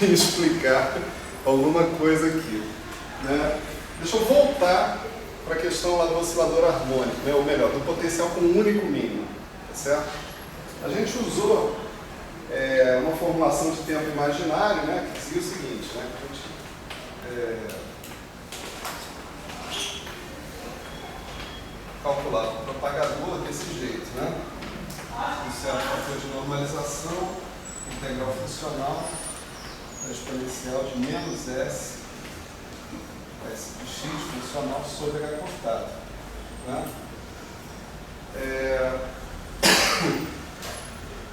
em explicar alguma coisa aqui, né? Deixa eu voltar para a questão lá do oscilador harmônico, né? Ou melhor, do potencial com um único mínimo, tá certo? A gente usou uma formulação de tempo imaginário, né? Que dizia o seguinte, né? A gente calculava o propagador desse jeito, né? Um certo fator de normalização, integral funcional, da exponencial de menos S de x funcional sobre H cortado, né?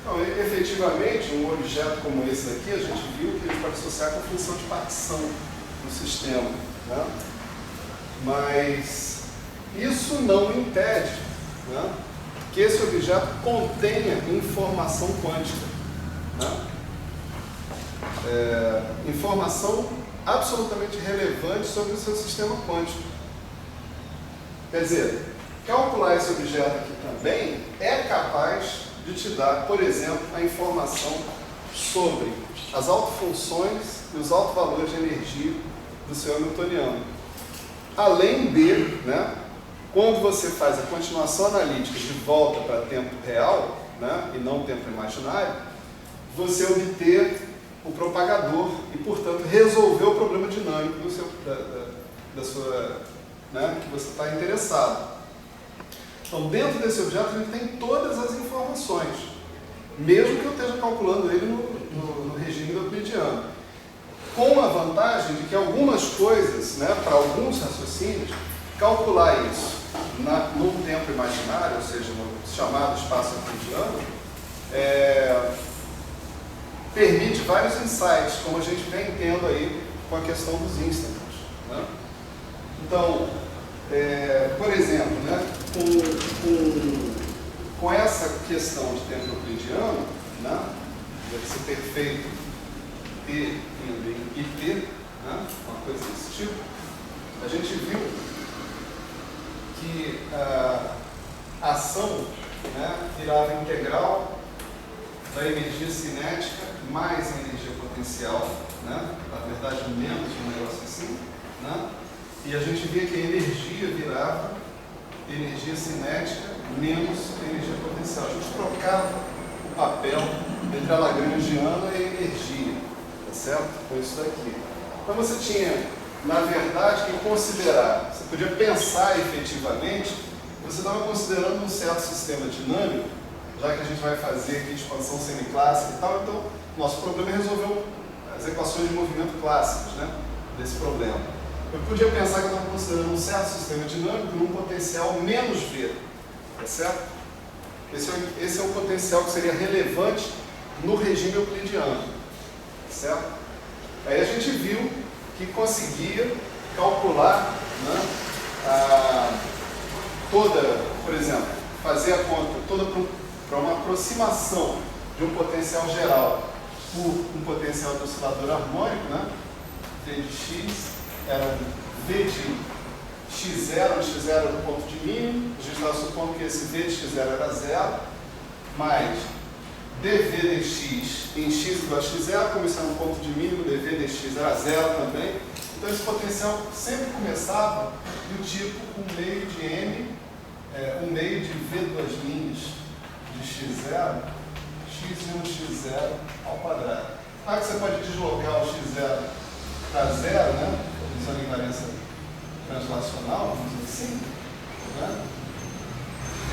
Então, efetivamente, um objeto como esse daqui, a gente viu que ele pode associar com a função de partição do sistema, né? Mas isso não impede, né, que esse objeto contenha informação quântica, né? Informação absolutamente relevante sobre o seu sistema quântico. Quer dizer, calcular esse objeto aqui também é capaz de te dar, por exemplo, a informação sobre as autofunções e os autovalores de energia do seu hamiltoniano. Além de, né, quando você faz a continuação analítica de volta para tempo real, né, e não tempo imaginário, você obter o propagador e, portanto, resolver o problema dinâmico do seu, da sua, né, que você está interessado. Então, dentro desse objeto, a gente tem todas as informações, mesmo que eu esteja calculando ele no regime euclidiano, com a vantagem de que algumas coisas, né, para alguns raciocínios, calcular isso num tempo imaginário, ou seja, no chamado espaço euclidiano, permite vários insights, como a gente vem tendo aí com a questão dos instants, né? Então, por exemplo, né, com essa questão de tempo euclidiano, né, deve ter feito T indo em IT, né, uma coisa desse tipo, a gente viu que a ação, né, virava integral da energia cinética mais a energia potencial, né, na verdade menos um negócio assim, né, e a gente via que a energia virava energia cinética menos energia potencial. A gente trocava o papel entre a lagrangiana e a energia, tá certo? Com isso daqui. Então você tinha, na verdade, que considerar, você podia pensar efetivamente, você estava considerando um certo sistema dinâmico, já que a gente vai fazer aqui expansão semiclássica e tal, então nosso problema é resolver as equações de movimento clássicas, né, desse problema. Eu podia pensar que eu estava considerando um certo sistema dinâmico num potencial menos V, tá certo? Esse é o potencial que seria relevante no regime euclidiano, certo? Aí a gente viu que conseguia calcular, né, por exemplo, fazer a conta toda para uma aproximação de um potencial geral por um potencial de oscilador harmônico, né? V de x era V de x0, onde x0 era o ponto de mínimo, a gente estava supondo que esse V de x0 era zero, mais dv dx em x igual a x0, como isso era um ponto de mínimo, dv dx era zero também. Então esse potencial sempre começava do tipo 1 meio de m, 1 meio de v duas linhas de x0, x1 x0 ao quadrado. Claro que você pode deslocar o x0 para zero, né? Usando invariância translacional, vamos dizer assim, né?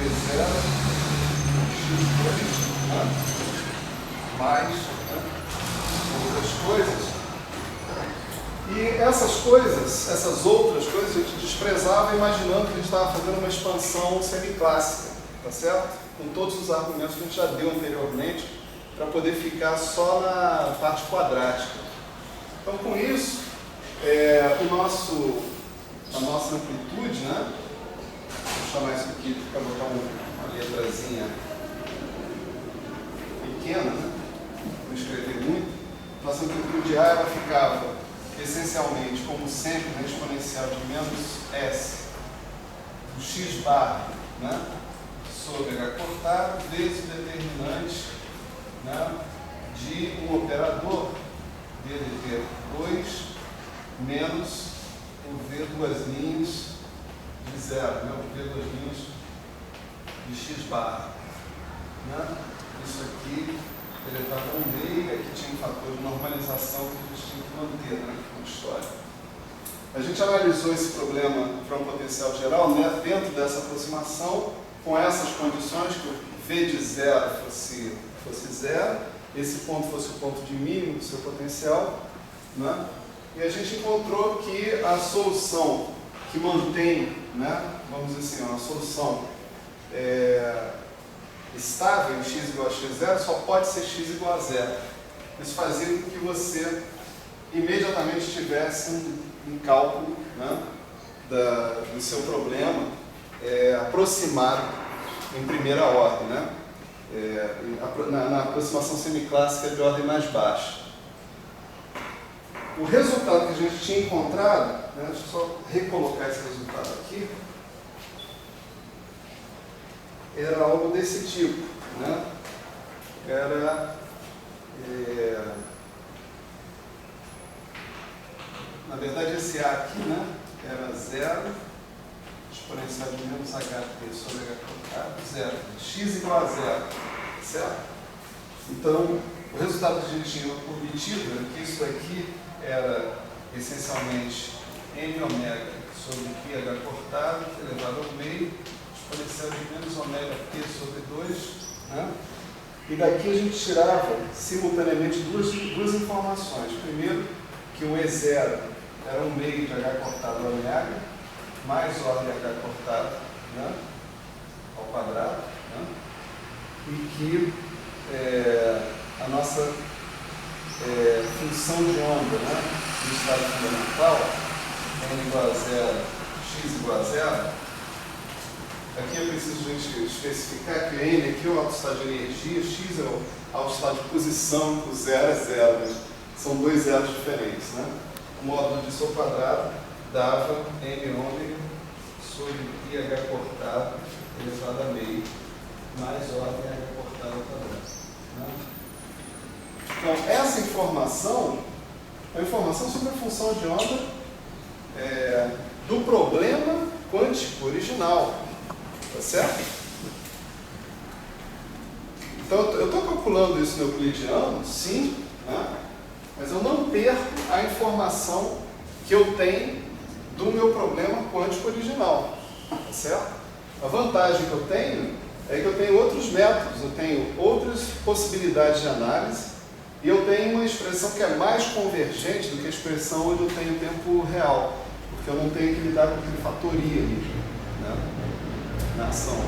V0, x2, né? Mais, né, outras coisas. E essas coisas, essas outras coisas, a gente desprezava imaginando que a gente estava fazendo uma expansão semiclássica, tá certo? Com todos os argumentos que a gente já deu anteriormente, para poder ficar só na parte quadrática. Então, com isso, a nossa amplitude, né? Vou chamar isso aqui para botar uma letrazinha pequena, né? Não escrever muito. Nossa amplitude A ela ficava essencialmente, como sempre, na exponencial de menos S do x bar, né, sobre H cortado vezes o determinante, né, de um operador menos o V duas linhas de zero, né? O V duas linhas de x barra. Né? Isso aqui elevado a 1/2, aqui tinha um fator de normalização que a gente tinha que manter, né? Na história. A gente analisou esse problema para um potencial geral, né? Dentro dessa aproximação, com essas condições, que o V de zero fosse zero, esse ponto fosse o ponto de mínimo do seu potencial, né? E a gente encontrou que a solução que mantém, né? Vamos dizer assim, uma solução estável em x igual a x0 só pode ser x igual a zero. Isso fazia com que você imediatamente tivesse um cálculo, né, do seu problema aproximado em primeira ordem, né, na aproximação semiclássica de ordem mais baixa. O resultado que a gente tinha encontrado, né, deixa eu só recolocar esse resultado aqui, era algo desse tipo, né? Na verdade, esse A aqui, né, era 0, exponencial de menos HT sobre H quadrado, 0. X igual a 0, certo? Então, o resultado que a gente tinha obtido era que isso aqui era essencialmente m ômega sobre πh cortado elevado ao meio, exponencial de menos ômega t sobre 2, né? E daqui a gente tirava simultaneamente duas informações. Primeiro, que o E0 era 1/2 de h cortado ômega, mais ordem h cortado, né, ao quadrado, né? E que a nossa função de onda, né, do estado fundamental, n igual a 0, x igual a 0, aqui é preciso a gente especificar que n aqui é o alto estado de energia, x é o alto estado de posição, o 0 é 0, né? São dois zeros diferentes, né? O módulo disso ao quadrado dava m ômega sobre πh cortado elevado a meio, mais ordem h cortado ao quadrado, né? Então, essa informação é uma informação sobre a função de onda do problema quântico original. Tá certo? Então, eu estou calculando isso no euclidiano, sim, né? Mas eu não perco a informação que eu tenho do meu problema quântico original. Tá certo? A vantagem que eu tenho é que eu tenho outros métodos, eu tenho outras possibilidades de análise e eu tenho uma expressão que é mais convergente do que a expressão onde eu tenho tempo real, porque eu não tenho que lidar com aquele fatoria ali, né, na ação.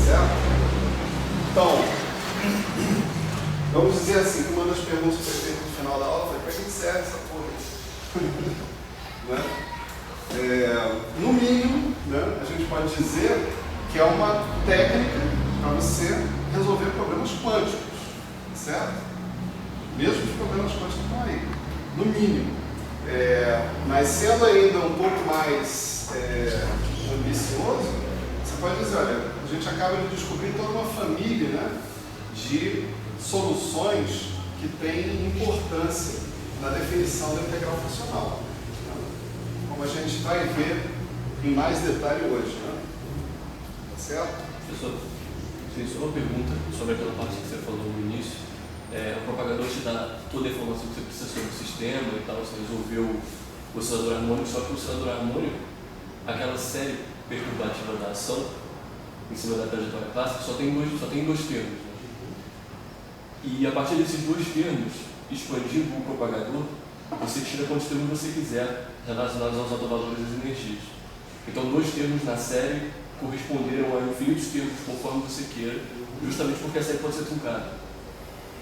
Certo? Então, vamos dizer assim, que uma das perguntas que foi feita no final da aula foi: para que serve essa porra? Né? No mínimo, né, a gente pode dizer que é uma técnica para você resolver problemas quânticos, certo? Mesmo os problemas quânticos estão aí, no mínimo. Mas sendo ainda um pouco mais ambicioso, você pode dizer: olha, a gente acaba de descobrir toda uma família, né, de soluções que têm importância na definição da integral funcional, né? Como a gente vai ver em mais detalhe hoje, né? Tá certo? Professor, tem só uma pergunta sobre aquela parte que você falou no início. O propagador te dá toda a informação que você precisa sobre o sistema e tal, você resolveu o oscilador harmônico, só que o oscilador harmônico, aquela série perturbativa da ação em cima da trajetória clássica, só tem dois termos, né? E a partir desses dois termos, expandindo o propagador, você tira quantos termos você quiser relacionados aos autovalores das energias. Então, dois termos na série corresponderam a infinitos termos conforme você queira, justamente porque a série pode ser truncada.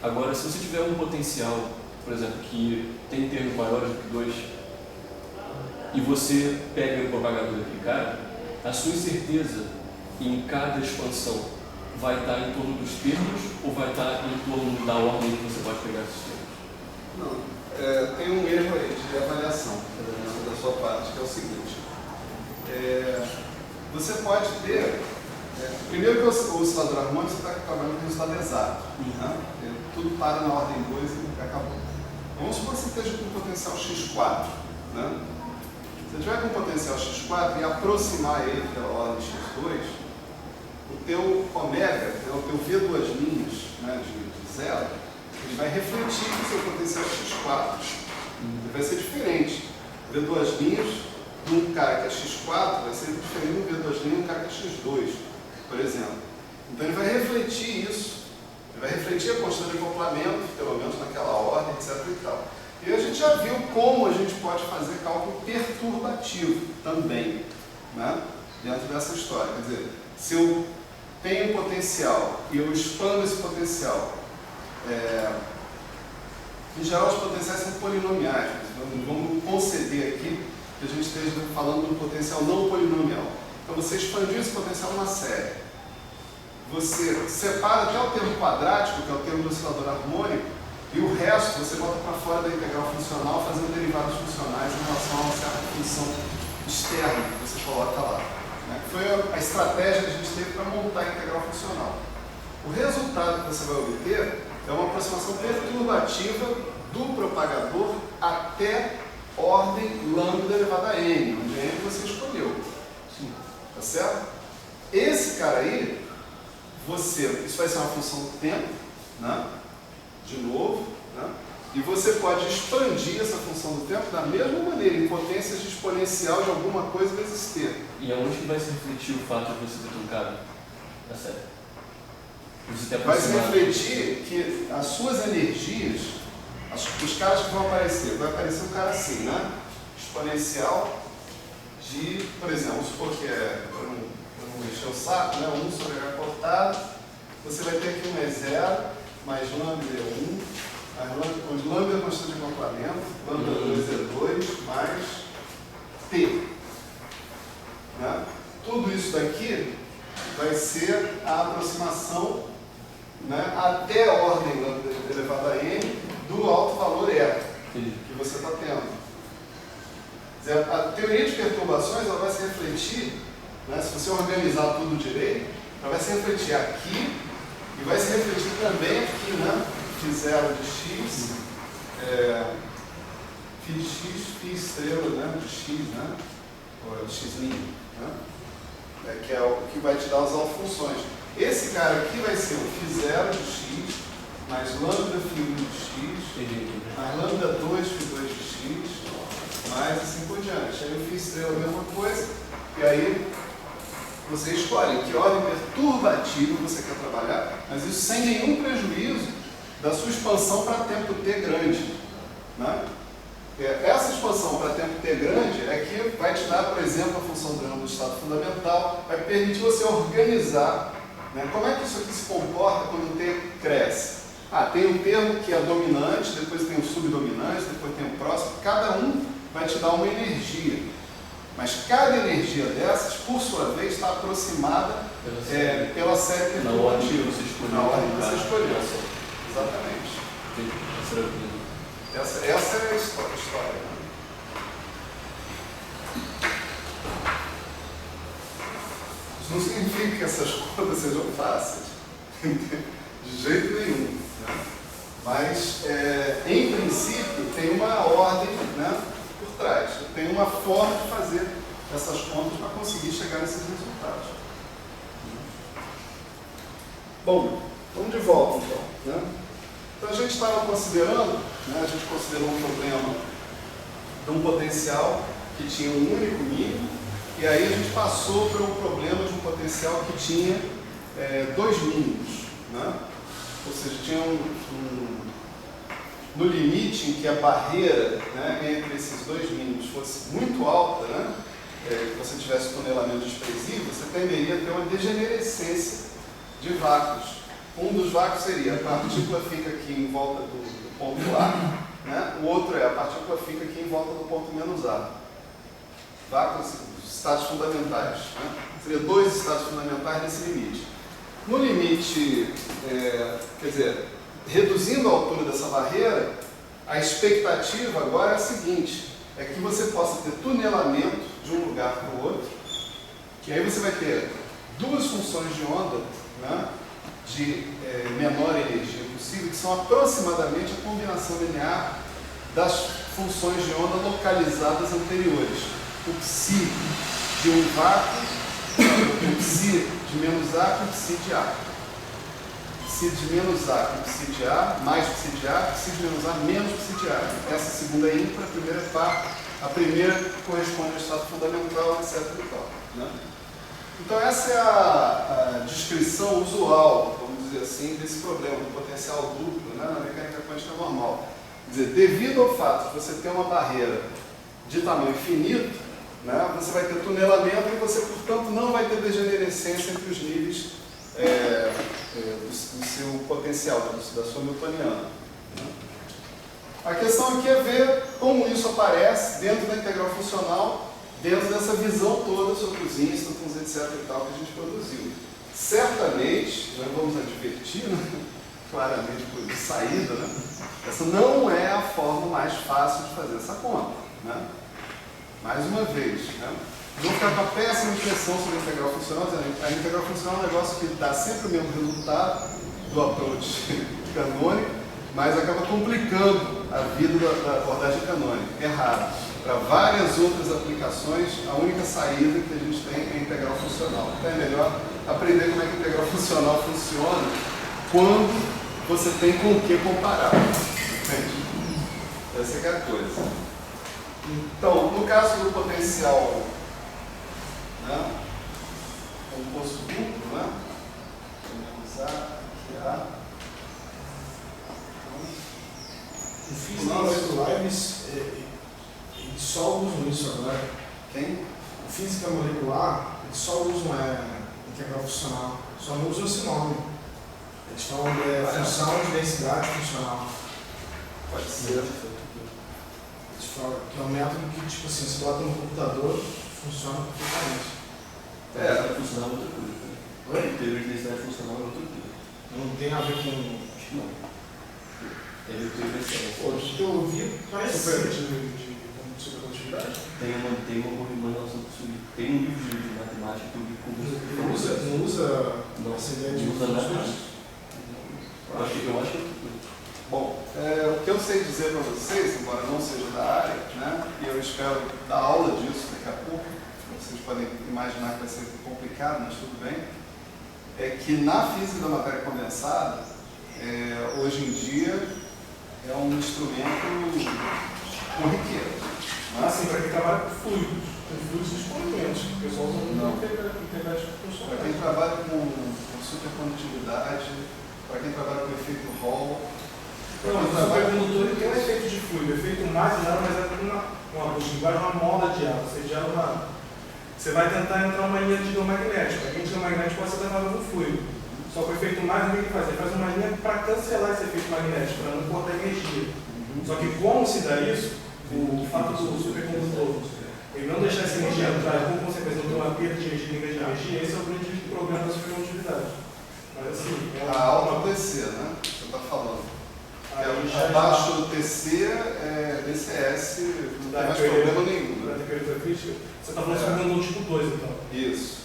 Agora, se você tiver um potencial, por exemplo, que tem termos maiores do que 2, e você pega o propagador daquele cara, a sua incerteza em cada expansão vai estar em torno dos termos ou vai estar em torno da ordem que você pode pegar esses termos? Não, tem um erro aí de avaliação da sua parte, que é o seguinte: você pode ter, primeiro que o oscilador harmônico você está trabalhando com resultado exato, né? Tudo para na ordem 2 e acabou. Vamos supor que você esteja com potencial x4. Né? Se você tiver com potencial x4 e aproximar ele pela ordem x2, o teu ômega, o teu V2', né, de zero, ele vai refletir no seu potencial x4. Ele vai ser diferente. V2' de um cara que é x4 vai ser diferente do V2' de um cara que é x2, por exemplo. Então ele vai refletir isso. Ele vai refletir a constante de acoplamento, pelo menos naquela ordem, etc. e tal. E a gente já viu como a gente pode fazer cálculo perturbativo também, né, dentro dessa história. Quer dizer, se eu tenho potencial e eu expando esse potencial, em geral os potenciais são polinomiais, mas vamos conceder aqui que a gente esteja falando de um potencial não polinomial. Então você expandiu esse potencial numa série. Você separa até o termo quadrático, que é o termo do oscilador harmônico, e o resto você bota para fora da integral funcional, fazendo derivadas funcionais em relação a uma certa função externa que você coloca lá. Né? Foi a estratégia que a gente teve para montar a integral funcional. O resultado que você vai obter é uma aproximação perturbativa do propagador até ordem lambda elevada a n, onde n você escolheu. Sim. Tá certo? Esse cara aí, isso vai ser uma função do tempo, né? De novo, né? E você pode expandir essa função do tempo da mesma maneira, em potências de exponencial de alguma coisa vezes t. E aonde que vai se refletir o fato de você ter trocado a série? Vai se refletir que as suas energias, os caras que vão aparecer, vai aparecer um cara assim, né? Exponencial de, por exemplo, vamos supor que para não mexer o saco, né? 1 sobre h cortado, você vai ter aqui um é 0, mais lambda é 1, onde lambda é a constante de acoplamento, lambda 2 é 2, mais t. Né? Tudo isso daqui vai ser a aproximação, né, até a ordem lambda elevada a n do alto valor E que você está tendo. A teoria de perturbações ela vai se refletir, né, se você organizar tudo direito, ela vai se refletir aqui e vai se refletir também aqui, né? Φ0 de x, Φ de x, Φ estrela, né, de x, né? Ou de x', né? Que é o que vai te dar as alfunções. Esse cara aqui vai ser o Φ0 de x, mais lambda Φ1 de x, mais lambda 2 Φ2 de x, mais assim por diante. Aí o Φ estrela é a mesma coisa, e aí você escolhe que ordem perturbativa você quer trabalhar, mas isso sem nenhum prejuízo da sua expansão para tempo t grande. Né? Essa expansão para tempo t grande é que vai te dar, por exemplo, a função do estado fundamental, vai permitir você organizar, né? Como é que isso aqui se comporta quando o t cresce. Tem um termo que é dominante, depois tem o subdominante, depois tem o próximo, cada um vai te dar uma energia. Mas cada energia dessas, por sua vez, está aproximada pela série perturbativa. Na ordem que você escolheu. Na ordem que você escolheu. Exatamente. Essa é a história. Isso não significa que essas contas sejam fáceis. De jeito nenhum. Né? Mas, em princípio, tem uma ordem, né, por trás. Tem uma forma de fazer essas contas para conseguir chegar nesses resultados. Bom, vamos de volta então. Né? Então a gente estava considerando, né, a gente considerou um problema de um potencial que tinha um único mínimo, e aí a gente passou para um problema de um potencial que tinha dois mínimos. Né? Ou seja, tinha no limite em que a barreira, né, entre esses dois mínimos fosse muito alta, né, que você tivesse tunelamento expressivo, você tenderia a ter uma degenerescência de vácuos. Um dos vácuos seria a partícula fica aqui em volta do ponto A, né, o outro a partícula fica aqui em volta do ponto menos A. Vácuos, estados fundamentais. Né? Seria dois estados fundamentais nesse limite. No limite, quer dizer, reduzindo a altura dessa barreira, a expectativa agora é a seguinte, é que você possa ter tunelamento de um lugar para o outro, que aí você vai ter duas funções de onda, né, de menor energia possível, que são aproximadamente a combinação linear das funções de onda localizadas anteriores. O psi de um vácuo, o psi de menos A com o psi de A. Psi de menos A com psi de A, mais psi de A, psi de menos A menos psi de A. Essa segunda é ímpar, a primeira é par. A primeira corresponde ao estado fundamental, etc. E tal, né? Então essa é a descrição usual, vamos dizer assim, desse problema do potencial duplo, né, na mecânica quântica normal. Quer dizer, devido ao fato de você ter uma barreira de tamanho finito, né, você vai ter tunelamento e você, portanto, não vai ter degenerescência entre os níveis do seu potencial, da sua newtoniana. Né? A questão aqui é ver como isso aparece dentro da integral funcional, dentro dessa visão toda sobre os instantons, etc. e tal, que a gente produziu. Certamente, nós vamos advertir, né, claramente por saída, né, essa não é a forma mais fácil de fazer essa conta. Né? Mais uma vez, né? Vou ficar com a péssima impressão sobre a integral funcional. A integral funcional é um negócio que dá sempre o mesmo resultado do approach canônico, mas acaba complicando a vida da abordagem canônica. Errado. Para várias outras aplicações, a única saída que a gente tem é a integral funcional. Então é melhor aprender como é que a integral funcional funciona quando você tem com o que comparar. Entende? Essa é a coisa. Então, no caso do potencial, né, composto duplo, né? Vamos usar aqui a... O física molecular, eles só usam isso agora. Quem? O física molecular, eles só usam integral funcional, só não usam esse nome. Eles falam de função de densidade funcional. Pode ser. Eles falam que é um método que, tipo assim, você bota no computador, funciona perfeitamente. Vai funcionar outra coisa. Oi? Teoria de densidade funcional é outra coisa. Não tem a ver com... Acho que não. Tem a ver com teoria de ciência. Pô, o que eu ouvi parece Super ser. de supercondutividade? Tem uma relação com isso. Tem um livro de matemática que eu vi com você. Não usa Não, essa ideia de não usa nada funções? disso. Eu acho que é outra coisa. Bom, o que eu sei dizer para vocês, embora não seja da área, né, e eu espero dar aula disso daqui a pouco, vocês podem imaginar que vai ser complicado, mas tudo bem, é que na física da matéria condensada, hoje em dia, é um instrumento corriqueiro. Ah, sim, para quem trabalha com fluidos. Com fluidos experimentos. O pessoal usa Não. muito integrais Para funcionais. quem trabalha com supercondutividade, para quem trabalha com efeito Hall, Não, o supercondutor ele tem um efeito de fluido. O efeito mais nada, mas é uma linguagem, uma mola de ar. Você vai tentar entrar uma linha de fio magnético. A linha de fio magnético pode ser tratada com fluido. Só que o efeito mais, o que ele faz? Ele faz uma linha para cancelar esse efeito magnético, para não cortar energia. Só que como se dá isso, o fato do supercondutor ele não deixar essa energia entrar e, por consequência, não ter uma perda de energia, de energia, esse é o grande problema da supercondutividade. Mas assim, a alta TC, né? Você está falando. aí já Abaixo do TC é DCS, não tem mais problema nenhum. Da temperatura crítica, você está falando sobre um tipo 2, então. Isso.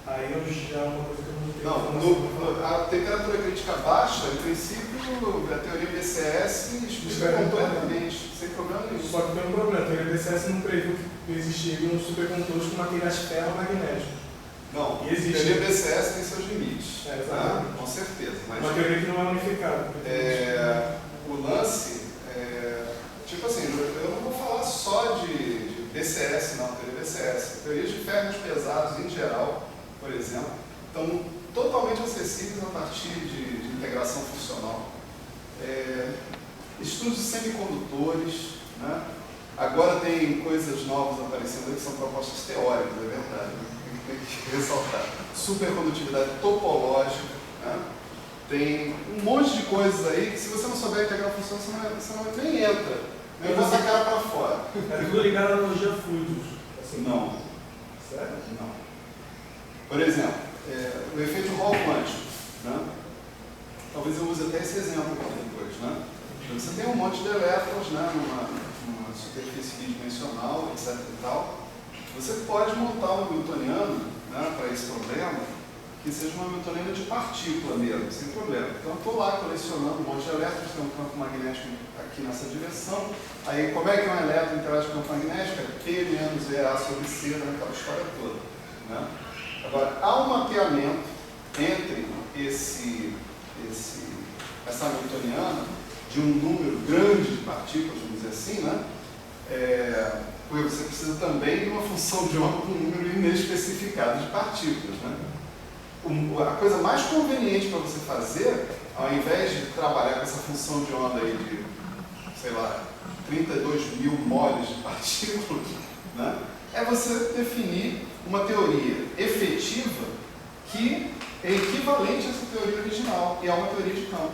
Aí eu já é uma coisa que eu não tenho. Não, a temperatura crítica baixa, em princípio, a teoria BCS explica completamente, sem problema nenhum. Só que tem um problema, a teoria DCS não previu que existiriam supercondutores com materiais ferromagnéticos. Não, E existe. a teoria BCS tem seus limites, exatamente. né? Com certeza. Mas Uma teoria que não é unificada. o lance, tipo assim, eu não vou falar só de BCS, não, teoria BCS. Teorias de ferros pesados, em geral, por exemplo, estão totalmente acessíveis a partir de integração funcional. Estudos de semicondutores, né? Agora tem coisas novas aparecendo aí que são propostas teóricas, é verdade, tem que ressaltar. Supercondutividade topológica, né? Tem um monte de coisas aí que, se você não souber integrar a função, você não nem entra, nem bota a cara para fora. É tudo ligado à analogia a fluidos. Assim. Não. Sério? Não. Por exemplo, o efeito Hall quântico, né? Talvez eu use até esse exemplo aqui depois, né? Você tem um monte de elétrons, né, numa superfície bidimensional, etc. e tal. Você pode montar um newtoniano, né, para esse problema que seja uma hamiltoniana de partícula mesmo, sem problema. Então, estou lá colecionando um monte de elétrons, tem um campo magnético aqui nessa direção. Aí, como é que um elétron interage com o campo magnético? É P menos EA sobre C, naquela história toda. Né? Agora, há um mapeamento entre essa hamiltoniana de um número grande de partículas, vamos dizer assim, né? Porque você precisa também de uma função de onda com um número inespecificado de partículas. Né? A coisa mais conveniente para você fazer, ao invés de trabalhar com essa função de onda aí de, sei lá, 32 mil moles de partículas, né? É você definir uma teoria efetiva que é equivalente a essa teoria original, e é uma teoria de campo.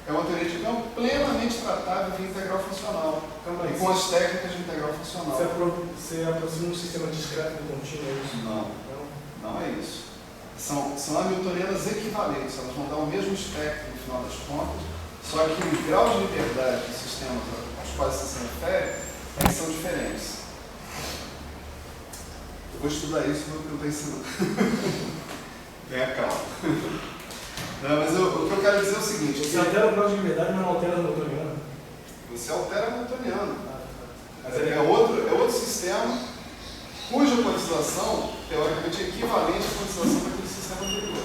É uma teoria de campo plenamente tratável de integral funcional, e com as técnicas de integral funcional. Você aproxima um sistema discreto do contínuo, é isso? Não é isso. São hamiltonianas equivalentes, elas vão dar o mesmo espectro no final das contas, só que os graus de liberdade dos sistemas aos quais você se refere são diferentes. Eu vou estudar isso no que eu estou ensinando. Venha calma. Não, mas o que eu quero dizer é o seguinte: você altera o grau de liberdade, mas não altera a hamiltoniana. Você altera a hamiltoniana. Mas é outro sistema cuja quantização, teoricamente, é equivalente à quantização daquele sistema anterior.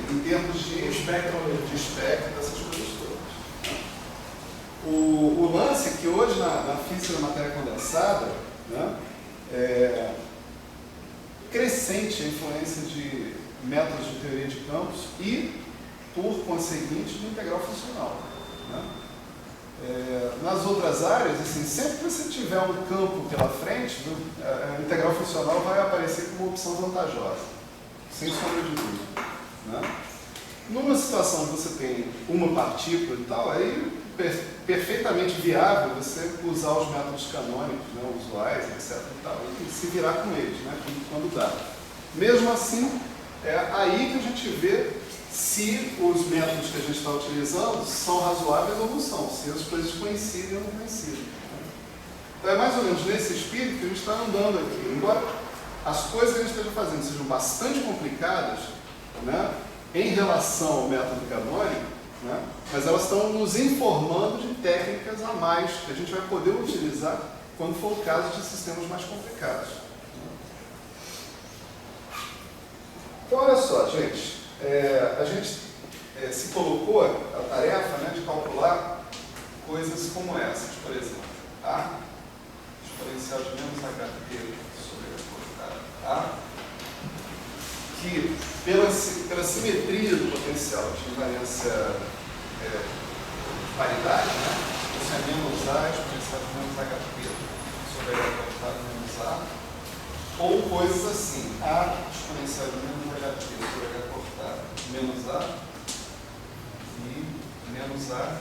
Em termos de espectro, dessas coisas todas. O lance é que hoje, na física da matéria condensada, né, é crescente a influência de métodos de teoria de campos e, por conseguinte, de integral funcional. Né? Nas outras áreas, assim, sempre que você tiver um campo pela frente, a integral funcional vai aparecer como uma opção vantajosa, sem sombra de dúvida. Né? Numa situação que você tem uma partícula e tal, aí perfeitamente viável você usar os métodos canônicos, né, usuais, etc. E, tal, e se virar com eles, né, quando dá. Mesmo assim, é aí que a gente vê se os métodos que a gente está utilizando são razoáveis ou não são, se as coisas coincidem ou não coincidem. Então é mais ou menos nesse espírito que a gente está andando aqui. Embora as coisas que a gente esteja fazendo sejam bastante complicadas, né, em relação ao método canônico, né, mas elas estão nos informando de técnicas a mais que a gente vai poder utilizar quando for o caso de sistemas mais complicados. Então, olha só, gente, a gente se colocou a tarefa, né, de calcular coisas como essas, por exemplo, A exponencial de menos HT sobre A, que pela simetria do potencial de invariância paridade, né, isso é menos A exponencial de menos HT sobre H cortado menos A, ou coisas assim, A exponencial de menos HT sobre H cortado menos A e menos A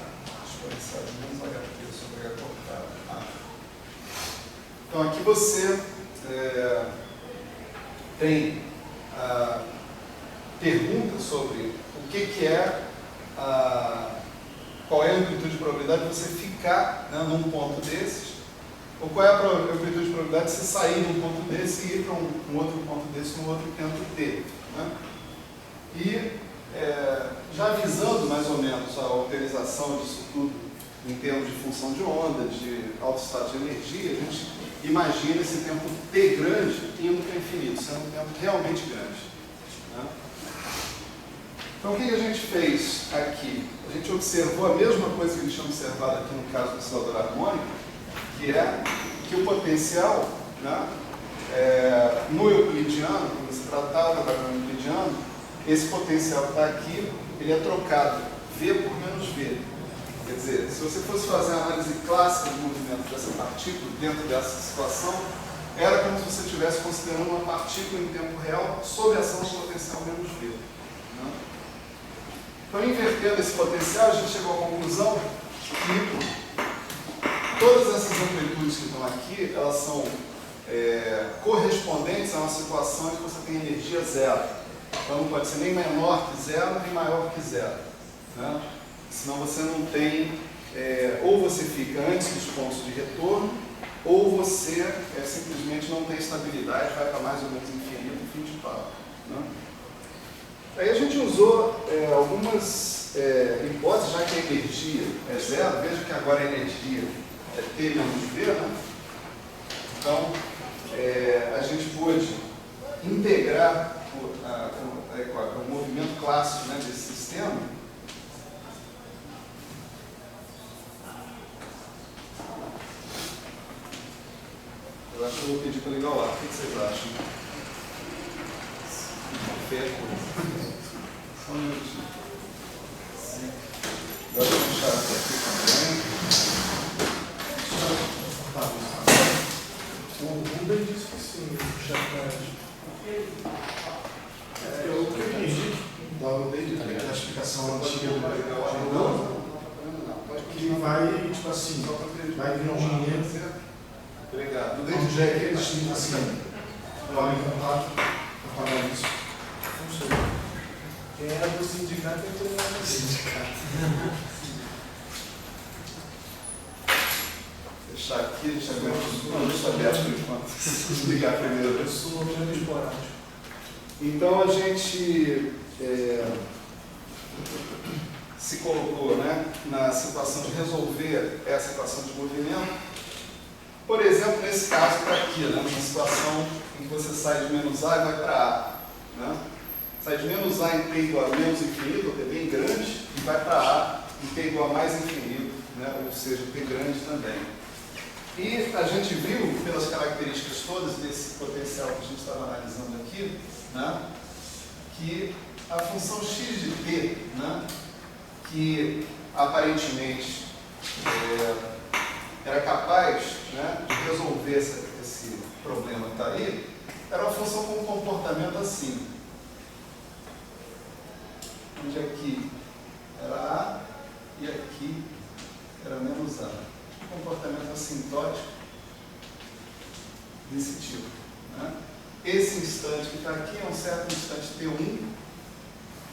exponencial de menos HT sobre H cortado A. Então aqui você tem a pergunta sobre o que é qual é a amplitude de probabilidade de você ficar, né, num ponto desses, ou qual é a amplitude de probabilidade de você sair de um ponto desse e ir para um outro ponto desse, num outro tempo T. Né? E já avisando mais ou menos a utilização disso tudo em termos de função de onda, de alto estado de energia, a gente imagina esse tempo T grande indo para o infinito, sendo um tempo realmente grande. Né? Então, o que a gente fez aqui? A gente observou a mesma coisa que a gente tinha observado aqui no caso do oscilador harmônico, que é que o potencial, né, no euclidiano, quando se tratava da euclidiano, esse potencial que está aqui, ele é trocado V por menos V. Quer dizer, se você fosse fazer a análise clássica do movimento dessa partícula dentro dessa situação, era como se você estivesse considerando uma partícula em tempo real sob a ação do potencial menos V. Né? Então, invertendo esse potencial, a gente chegou à conclusão que todas essas amplitudes que estão aqui, elas são correspondentes a uma situação em que você tem energia zero. Então, não pode ser nem menor que zero, nem maior que zero. Né? Senão você não tem, ou você fica antes dos pontos de retorno, ou você simplesmente não tem estabilidade, vai para mais ou menos infinito, fim de papo. Né? Aí a gente usou algumas hipóteses, já que a energia é zero, veja que agora a energia é T menos V, né? Então, a gente pôde integrar o movimento clássico, né, desse sistema. Eu acho que eu vou pedir para ligar o ar. O que vocês acham? Só um minutinho. Agora eu vou deixar aqui também. O Rubem disse que sim, o chat. Eu entendi. Downloadei a explicação antiga do que vai, tipo assim, vai vir um dinheiro. Obrigado. Onde é que eles dizem assim, podem contato para pagar isso? Não sei. Quem era do sindicato é que era do sindicato. Deixar aqui, deixa eu ver. Não, deixa aberto por enquanto. Desligar primeiro. Eu sou menos esporádico. Então a gente se colocou, né, na situação de resolver essa equação de movimento. Por exemplo, nesse caso está aqui, né, uma situação em que você sai de menos A e vai para A. Né? Sai de menos A em T igual a menos infinito, T bem grande, e vai para A em T igual a mais infinito, né, ou seja, T grande também. E a gente viu, pelas características todas desse potencial que a gente estava analisando aqui, né, que a função x de t, né, que aparentemente era capaz, né, de resolver esse problema que está aí, era uma função com um comportamento assim. Onde aqui era A e aqui era menos A. Um comportamento assintótico desse tipo. Né? Esse instante que está aqui é um certo instante T1,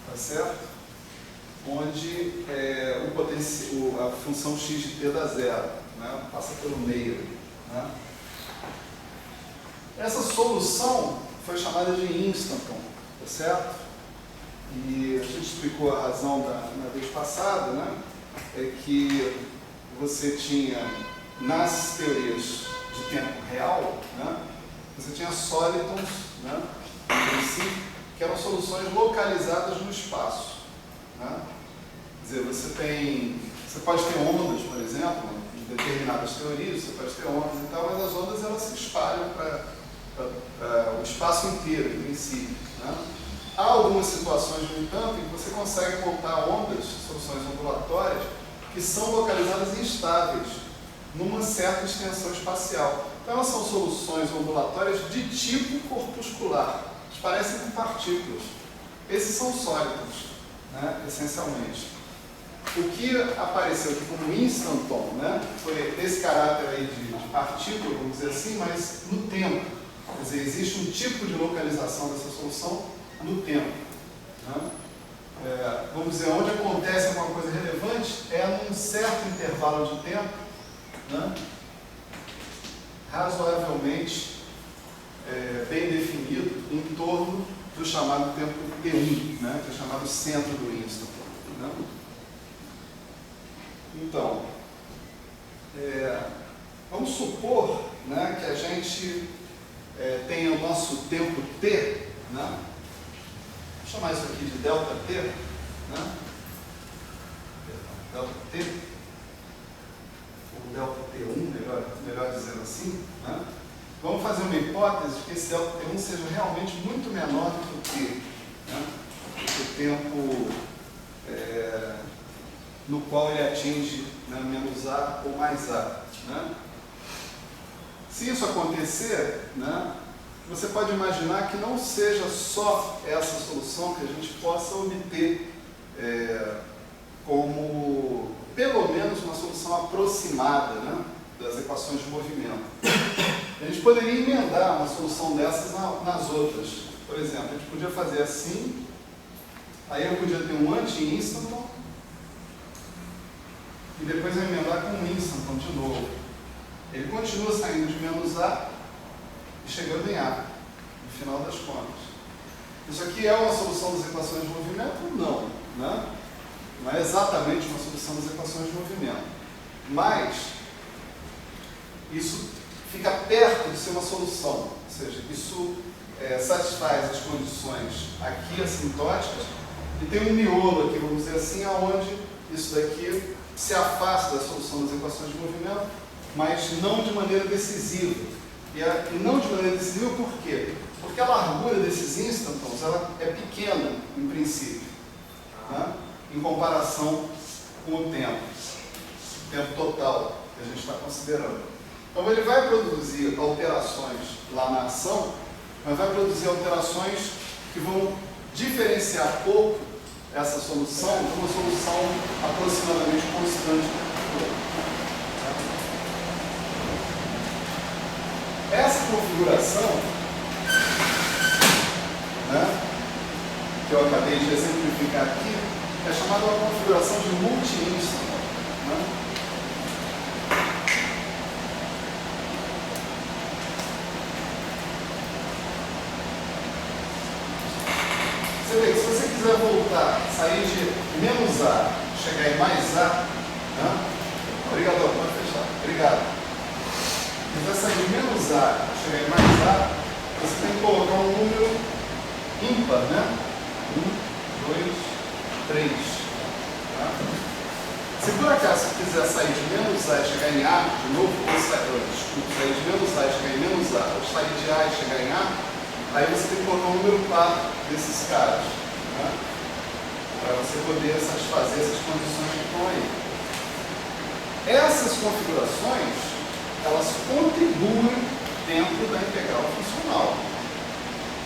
tá certo? Onde a função x de t dá zero, né? Passa pelo meio. Né? Essa solução foi chamada de instanton, tá certo? E a gente explicou a razão na vez passada, né? É que você tinha, nas teorias de tempo real, né? Você tinha solitons, né, que eram soluções localizadas no espaço. Né? Quer dizer, você pode ter ondas, por exemplo, em determinadas teorias, você pode ter ondas e tal, mas as ondas elas se espalham para o espaço inteiro, em princípio. Né? Há algumas situações, no entanto, em que você consegue montar ondas, soluções ondulatórias, que são localizadas instáveis, numa certa extensão espacial. Então, elas são soluções ondulatórias de tipo corpuscular, que parecem com partículas. Esses são sólidos, né, essencialmente. O que apareceu aqui como instanton, né, foi desse caráter aí de partícula, vamos dizer assim, mas no tempo. Quer dizer, existe um tipo de localização dessa solução no tempo. Né? Vamos dizer, onde acontece alguma coisa relevante é num certo intervalo de tempo, né, razoavelmente bem definido em torno do chamado tempo T1, né, que é chamado centro do instanton. Né? Então, vamos supor, né, que a gente tenha o nosso tempo T, né? Vou chamar isso aqui de delta T, né? Delta T, ou delta T1, melhor dizendo assim, né? Vamos fazer uma hipótese de que esse delta T1 seja realmente muito menor do que o T, né? O tempo no qual ele atinge, né, menos A ou mais A. Né? Se isso acontecer, né, você pode imaginar que não seja só essa solução que a gente possa obter como, pelo menos, uma solução aproximada, né, das equações de movimento. A gente poderia emendar uma solução dessas nas outras. Por exemplo, a gente podia fazer assim, aí eu podia ter um anti-instanton, e depois eu emendar com um instanton de novo. ele continua saindo de menos A e chegando em A, no final das contas. Isso aqui é uma solução das equações de movimento? Não, né? Não é exatamente uma solução das equações de movimento, mas isso fica perto de ser uma solução, ou seja, isso satisfaz as condições aqui assintóticas e tem um miolo aqui, vamos dizer assim, aonde isso daqui se afasta da solução das equações de movimento, mas não de maneira decisiva. E não de maneira decisiva por quê? Porque a largura desses instantons ela é pequena, em princípio, né? Em comparação com o tempo total que a gente está considerando. Então ele vai produzir alterações lá na ação, mas vai produzir alterações que vão diferenciar pouco essa solução de uma solução aproximadamente constante do tempo. Essa configuração, né, que eu acabei de exemplificar aqui, é chamada uma configuração de multi-instant, né? Você vê que se você quiser voltar, sair de menos A, chegar em mais A, né? Obrigado, pode fechar. Obrigado. Se quiser sair de menos A, chegar em mais A, você tem que colocar um número ímpar, né? 1, 2, 3. Tá? Se por acaso você quiser sair de menos A e chegar em A, de novo, sair de menos A e chegar em menos A, ou sair de A e chegar em A, aí você tem que colocar um número par desses caras, né? Para você poder satisfazer essas condições que estão aí. Essas configurações, elas contribuem dentro da integral funcional.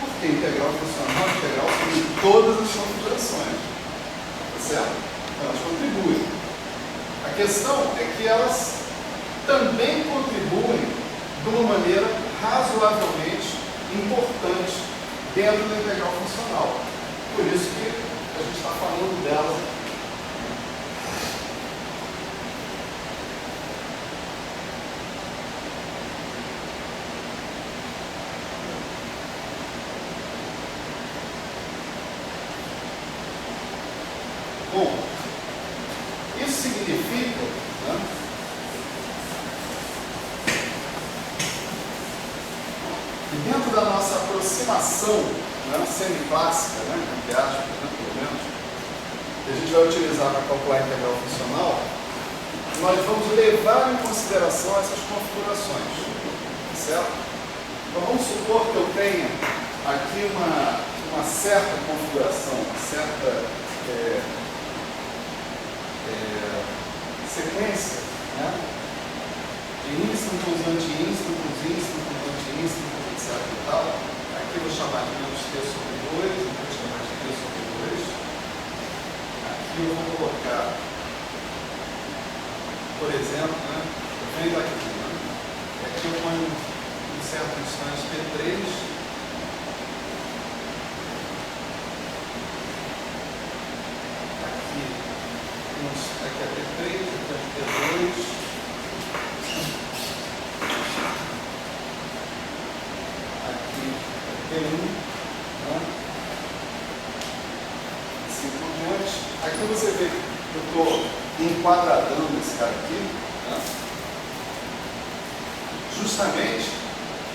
Porque integral funcional é integral sobre todas as configurações. Tá certo? Elas contribuem. A questão é que elas também contribuem de uma maneira razoavelmente importante dentro da integral funcional. Por isso que a gente está falando delas aqui. Bom, isso significa, né, que dentro da nossa aproximação, né, semiclássica, né, entre aspas, né, pelo menos, que a gente vai utilizar para calcular a integral funcional, nós vamos levar em consideração essas configurações, certo? Então vamos supor que eu tenha aqui uma certa configuração, uma certa sequência, né, de instantons, anti-instantons, instantons, anti-instantons, etc. e tal. Aqui eu vou chamar de menos T sobre 2, aqui eu vou chamar de T sobre 2. Aqui eu vou colocar, por exemplo, né, eu venho aqui, né, aqui eu ponho um certo instante T3. Aqui é T3, aqui é T2, aqui é T1, né? Assim por diante. Aqui você vê que eu estou enquadradando esse cara aqui, né? Justamente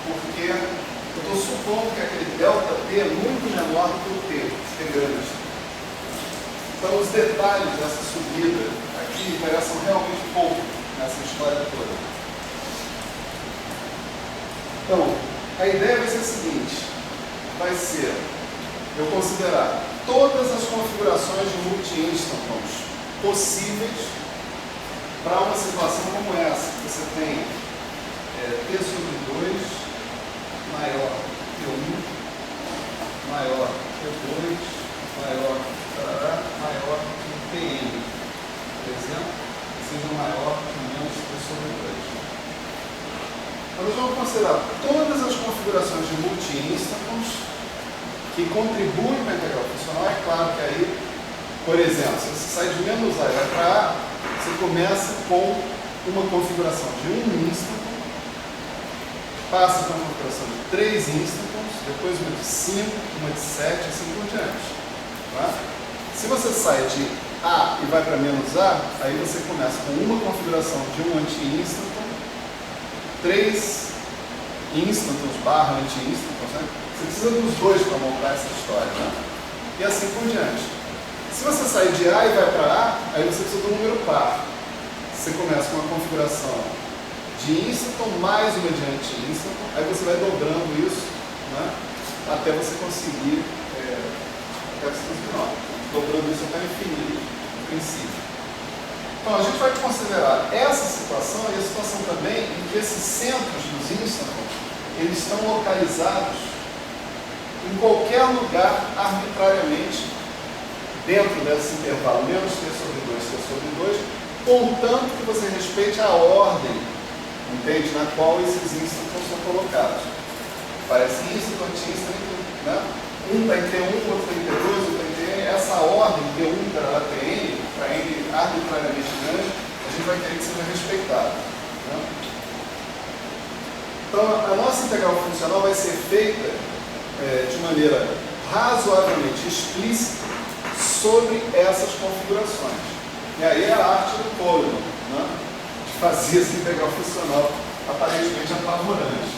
porque eu estou supondo que aquele ΔT é muito menor do que o T, que é grande. Então, os detalhes dessa subida aqui interessam realmente pouco nessa história toda. Então, a ideia vai ser a seguinte: vai ser eu considerar todas as configurações de multi-instantons possíveis para uma situação como essa. Você tem T sobre 2 maior que 1, maior que 2, maior maior que Tn, por exemplo, seja maior que menos T sobre 2. Então, nós vamos considerar todas as configurações de multi-instantons que contribuem para a integral funcional. É claro que aí, por exemplo, se você sai de menos A e vai para A, você começa com uma configuração de um instantão passa para uma configuração de 3 instantons, depois uma de 5, uma de 7 e assim por diante. Tá? Se você sai de A e vai para menos A, aí você começa com uma configuração de um anti-instanton, 3 instantons barra anti-instantons, né? Você precisa dos dois para montar essa história, né? E assim por diante. Se você sair de A e vai para A, aí você precisa do número par. Você começa com uma configuração de instanton mais uma de anti-instanton, aí você vai dobrando isso, né? Até você conseguir dobrando isso até o infinito, no princípio. Então a gente vai considerar essa situação e a situação também em que esses centros dos instantons eles estão localizados em qualquer lugar arbitrariamente dentro desse intervalo menos t sobre 2, t sobre 2, contanto que você respeite a ordem, entende, na qual esses instantons são colocados. Parece instanton, anti-instanton, né? Um está em T1, outro está em T2, outro está em Tn. Essa ordem T1 para Tn, para N arbitrariamente grande, a gente vai querer que seja respeitada. Né? Então, a nossa integral funcional vai ser feita de maneira razoavelmente explícita sobre essas configurações. E aí é a arte do Coleman, né? De fazer essa integral funcional aparentemente apavorante.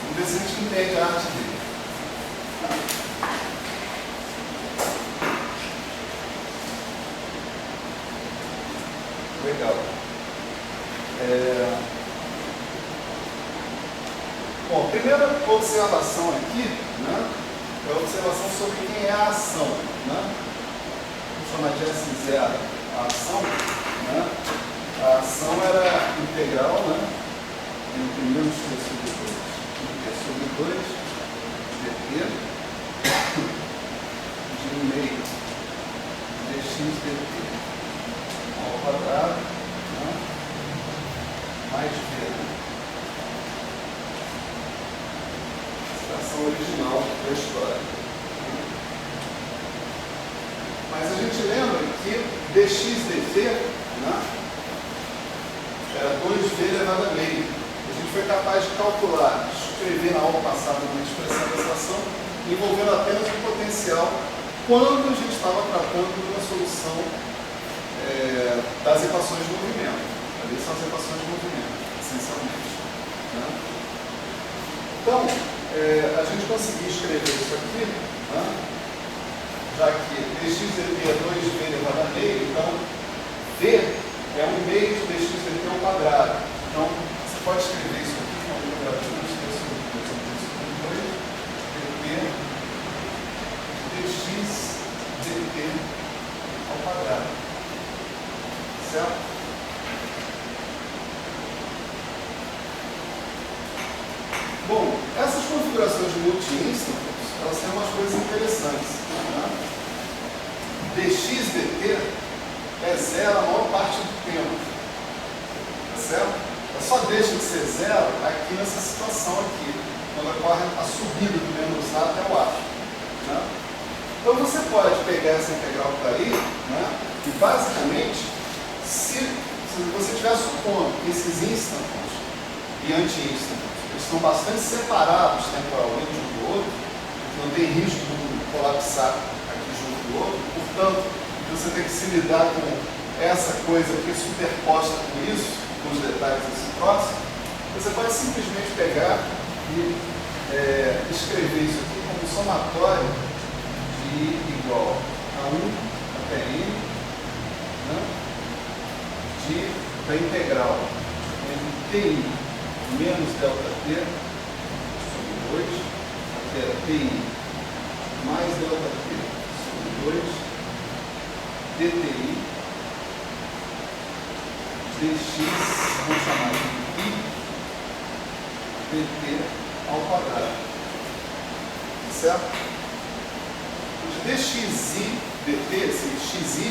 Vamos ver se a gente entende a arte dele. Legal. Bom, a primeira observação aqui, né, é a observação sobre quem é a ação. Né? Vamos chamar de S0 a ação. Né? A ação era integral, né? Entre menos t sobre 2 e t sobre 2, dt, de meio dx dt ao quadrado, né? Mais v. Original da história. Mas a gente lembra que dx dt, né, era 2v elevado a meio. A gente foi capaz de calcular, escrever na aula passada uma expressão da equação envolvendo apenas o potencial quando a gente estava tratando de uma solução das equações de movimento. Ali são as equações de movimento, essencialmente. Né? Então, a gente conseguir escrever isso aqui, né? Já que dx dt é 2v elevado a meio, então v é 1 meio de dx dt ao quadrado. Então, você pode escrever isso aqui como um quadrado de t sobre 2 dt dx dt ao quadrado. Certo? Bom, essas configurações de multi-instantons, elas têm umas coisas interessantes. Né? dx dt é zero a maior parte do tempo. Tá certo? Só deixa de ser zero aqui nessa situação aqui, quando ocorre a subida do menos A até o A. Né? Então você pode pegar essa integral que está aí, né? E basicamente, se você estiver supondo que esses instantons e anti-instantons estão bastante separados temporalmente um do outro, não tem risco de um colapsar aqui junto do outro, portanto, você tem que se lidar com essa coisa aqui superposta com isso, com os detalhes desse próximo, você pode simplesmente pegar e escrever isso aqui como somatório de I igual a 1 até N, né, da integral entre TI menos delta t sobre 2 até TI mais delta t sobre 2 dTi dx, vamos chamar de I dt ao quadrado. Certo? dxi dt, esse xi,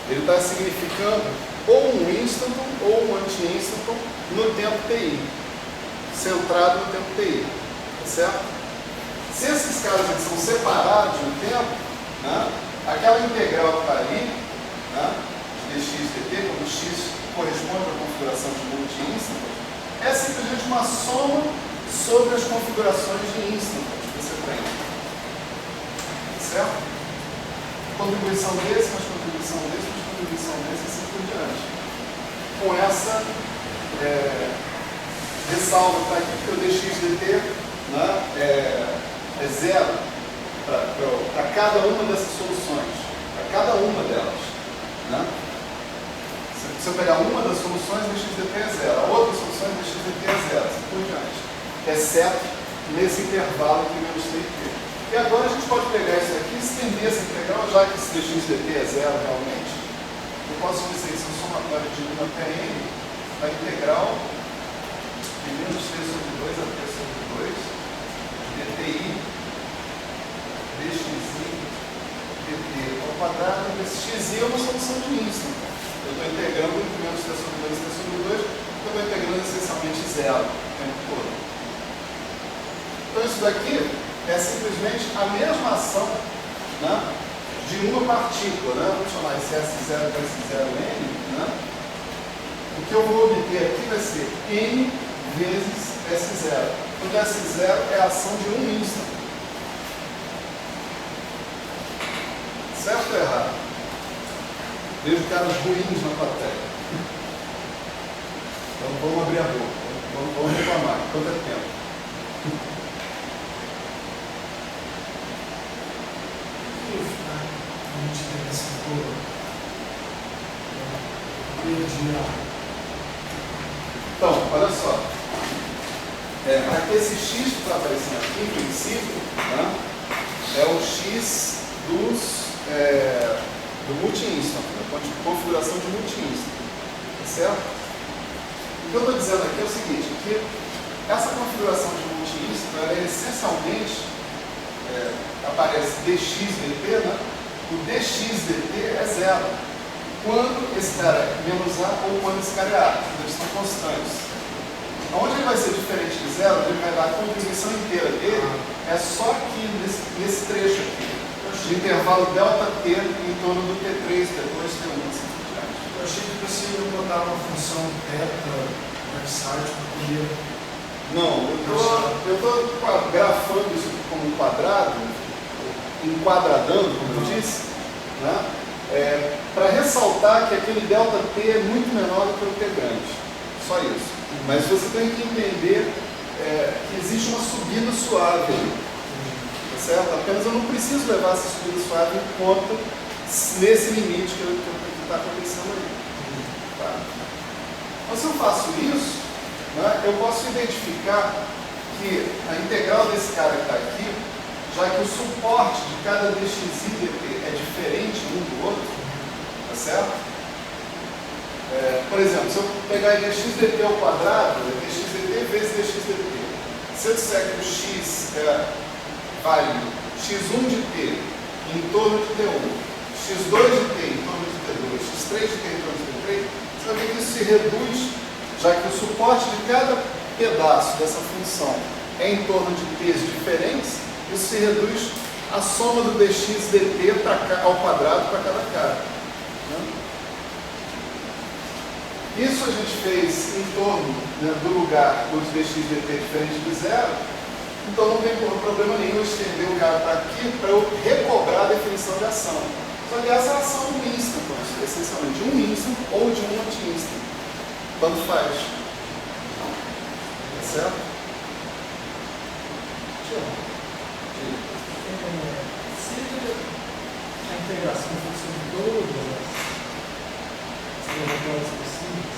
ele está significando ou um instanton ou um anti-instanton no tempo TI, centrado no tempo TI, tá certo? Se esses caras aqui são separados no tempo, né, aquela integral que está ali, né, de dx dt, quando x corresponde à configuração de multi-instance é simplesmente uma soma sobre as configurações de instance que você tem. Certo? Contribuição desse, mais contribuição desse, mais contribuição desse, e assim por diante. Com essa ressalva para aqui que o dxdt, né, é zero para cada uma dessas soluções, para cada uma delas. Né? Se eu pegar uma das soluções, dxdt é zero, a outra solução, dxdt é zero, assim por diante. Exceto nesse intervalo entre menos t e t. E agora a gente pode pegar isso aqui e estender essa integral, já que esse dxdt é zero realmente. Eu posso dizer que se eu somatório de 1 até n, a integral de menos t sobre 2 a t sobre 2, dti, dxi, dt ao quadrado, desse xi é uma solução de instante. Eu estou integrando entre menos t sobre 2 e t sobre 2, eu estou integrando essencialmente zero o tempo todo. Então isso daqui é simplesmente a mesma ação, né, de uma partícula, né? Vamos chamar esse S0 para S0N, né? O que eu vou obter aqui vai ser N vezes S0. Onde S0 é a ação de um instante. Certo ou errado? Vejo caras ruins na plateia. Então vamos abrir a boca. Vamos reclamar. Quanto é tempo? Então, olha só. Aqui esse x que está aparecendo aqui, em princípio, né, é o x do multi-instant, da configuração de multi-instant. Tá certo? O que eu estou dizendo aqui é o seguinte, que essa configuração de multi-instant, ela é essencialmente, aparece dxdt, né? O dxdt é zero. Quando esse cara é menos A ou quando esse cara é A. Eles estão constantes. Onde ele vai ser diferente de zero, ele vai dar a contribuição inteira dele, é só aqui, nesse trecho aqui. De intervalo ΔT em torno do T3, T2, T1, assim por diante. Eu achei que você ia botar uma função θ no website para poder... Não, eu estou grafando isso como um quadrado, enquadradando, como eu disse, né? Para ressaltar que aquele ΔT é muito menor do que o T grande. Só isso. Mas você tem que entender que existe uma subida suave ali. Tá certo? Apenas eu não preciso levar essa subida suave em conta nesse limite que está acontecendo ali. Tá? Então, se eu faço isso, né, eu posso identificar que a integral desse cara que está aqui, já que o suporte de cada dxi dt é diferente um do outro, tá certo? Por exemplo, se eu pegar dxdt ao quadrado, é dxdt vezes dxdt. Se eu disser que o x vale x1 de t em torno de t1, x2 de t em torno de t2, x3 de t em torno de t3, você vai ver que isso se reduz, já que o suporte de cada pedaço dessa função é em torno de t's diferentes, isso se reduz à soma do dxdt ao quadrado para cada cara. Né? Isso a gente fez em torno, né, do lugar onde dxdt é diferente de zero, então não tem problema nenhum estender o cara para aqui para eu recobrar a definição de ação. Só que essa é a ação do instant, essencialmente de um instant ou de um multi-instant. Tanto faz. Tá certo? Se a integração for sobre todas as laboratórios possíveis,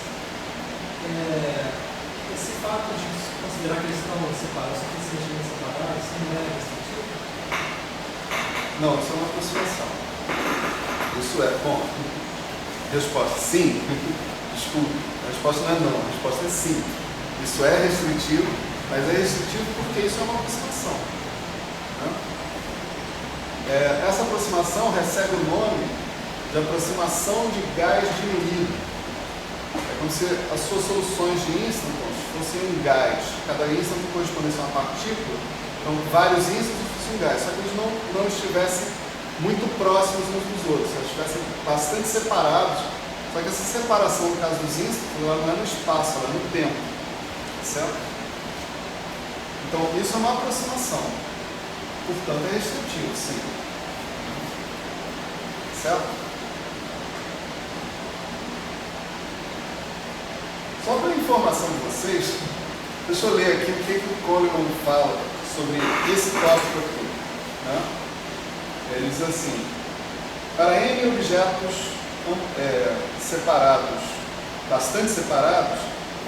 esse fato de considerar que eles estão separados, suficientemente separados, isso não é restritivo? Não, isso é uma aproximação. Isso é, bom, resposta, sim. Desculpe, a resposta não é não, a resposta é sim. Isso é restritivo, mas é restritivo porque isso é uma aproximação. Né? Essa aproximação recebe o nome de aproximação de gás diluído. É como se as suas soluções de instâncias fossem um gás. Cada instância correspondesse a uma partícula, então vários instâncias fossem um gás, só que eles não estivessem muito próximos uns dos outros, eles estivessem bastante separados Só que essa separação, no caso dos índices, ela não é no espaço, ela é no tempo. Certo? Então, isso é uma aproximação. Portanto, é restritivo, sim. Certo? Só para informação de vocês, deixa eu ler aqui o que o Coleman fala sobre esse tópico aqui. Né? Ele diz assim: para N objetos separados, bastante separados,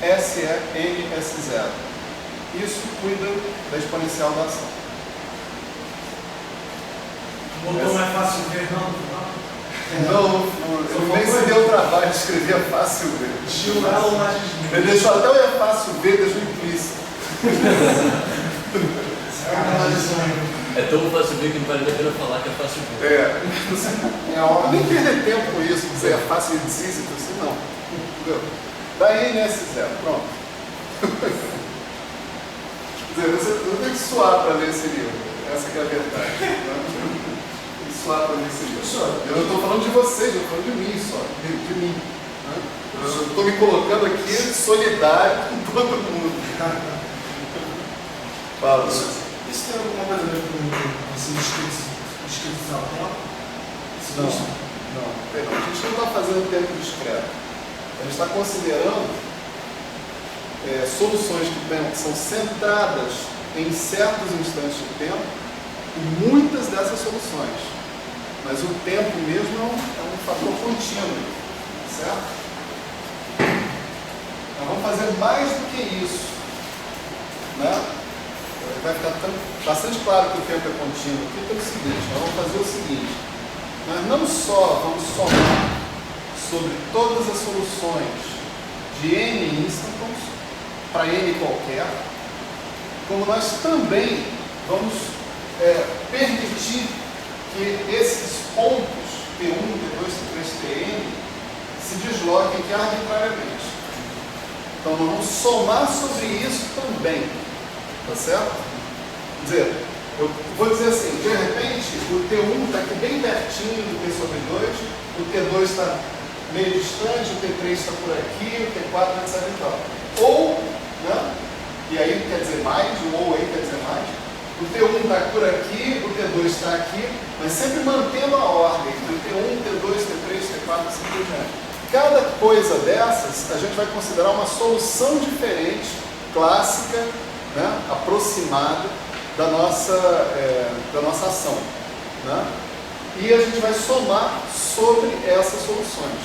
S é N S0. Isso cuida da exponencial da ação. Botou mais fácil ver, não? Não, ele nem se deu o trabalho de escrever fácil ver. Ele deixou até o é fácil ver, deixou implícito. É tão fácil ver que não vale a pena falar que é fácil ver. Nem perder tempo com isso, dizer é fácil e decisivo, assim, não. Entendeu? Daí NS0, pronto. Quer dizer, você tem que suar para ler esse livro. Essa que é a verdade. Tem que suar para ler esse livro. Eu não estou falando de vocês, eu estou falando de mim só. De mim. Né? Eu estou me colocando aqui solidário com todo mundo. Fala. Isso tem alguma coisa a ver com esse escrito ao tempo? Não. A gente não está fazendo tempo discreto. A gente está considerando soluções que são centradas em certos instantes de tempo e muitas dessas soluções. Mas o tempo mesmo é um fator contínuo, certo? Nós vamos fazer mais do que isso, né? Vai ficar bastante claro que o tempo é contínuo. Aqui é o seguinte: nós vamos fazer o seguinte: nós não só vamos somar sobre todas as soluções de N instantons para N qualquer, como nós também vamos permitir que esses pontos T1, T2, T3, Tn se desloquem aqui arbitrariamente. Então nós vamos somar sobre isso também. Tá certo? Quer dizer, eu vou dizer assim, de repente o T1 está aqui bem pertinho do T sobre 2, o T2 está meio distante, o T3 está por aqui, o T4, etc. e tal. Ou, né? E aí quer dizer mais, o ou aí quer dizer mais. O T1 está por aqui, o T2 está aqui, mas sempre mantendo a ordem. O T1, T2, T3, T4, assim por diante. Cada coisa dessas, a gente vai considerar uma solução diferente, clássica, né, aproximada da nossa ação. Né? E a gente vai somar sobre essas soluções,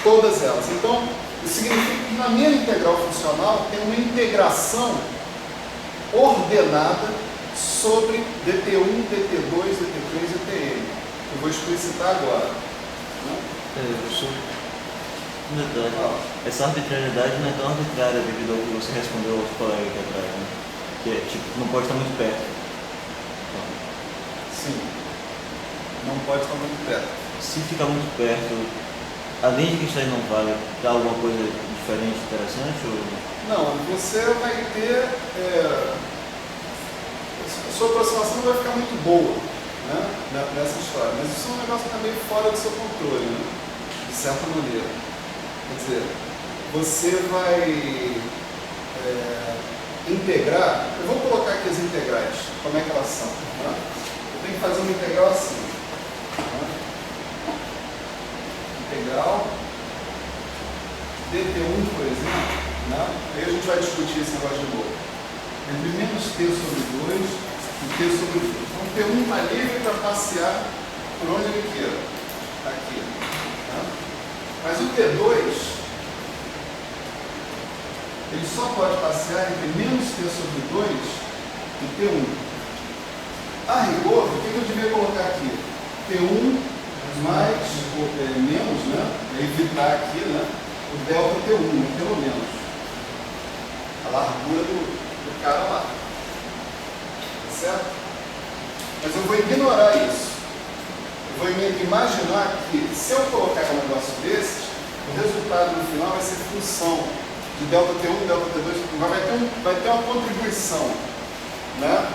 todas elas. Então, isso significa que na minha integral funcional tem uma integração ordenada sobre dt1, dt2, dt3 e dtn. Eu vou explicitar agora. Né? Essa arbitrariedade não é tão arbitrária devido ao que você respondeu aos colegas aqui atrás, né? Que é, tipo, não pode estar muito perto. Sim. Não pode estar muito perto. Se ficar muito perto, além de que isso aí não vale, dá alguma coisa diferente, interessante? Ou... Não, você vai ter... a sua aproximação vai ficar muito boa, né, nessa história. Mas isso é um negócio que está meio fora do seu controle, né? De certa maneira. Quer dizer, você vai integrar, eu vou colocar aqui as integrais, como é que elas são. Né? Eu tenho que fazer uma integral assim. Né? Integral dt1, por exemplo, né? Aí a gente vai discutir esse negócio de novo. Entre menos t sobre 2 e t sobre 2. Então t1 está livre para passear por onde ele queira. Está aqui. Né? Mas o T2, ele só pode passear entre menos T sobre 2 e T1. A rigor, o que eu devia colocar aqui? T1 mais, menos, né? Evitar aqui, né? O delta T1, pelo menos. A largura do cara lá. Tá certo? Mas eu vou ignorar isso. Vou imaginar que, se eu colocar um negócio desses, o resultado no final vai ser função de delta T1, delta T2, vai ter uma contribuição, né?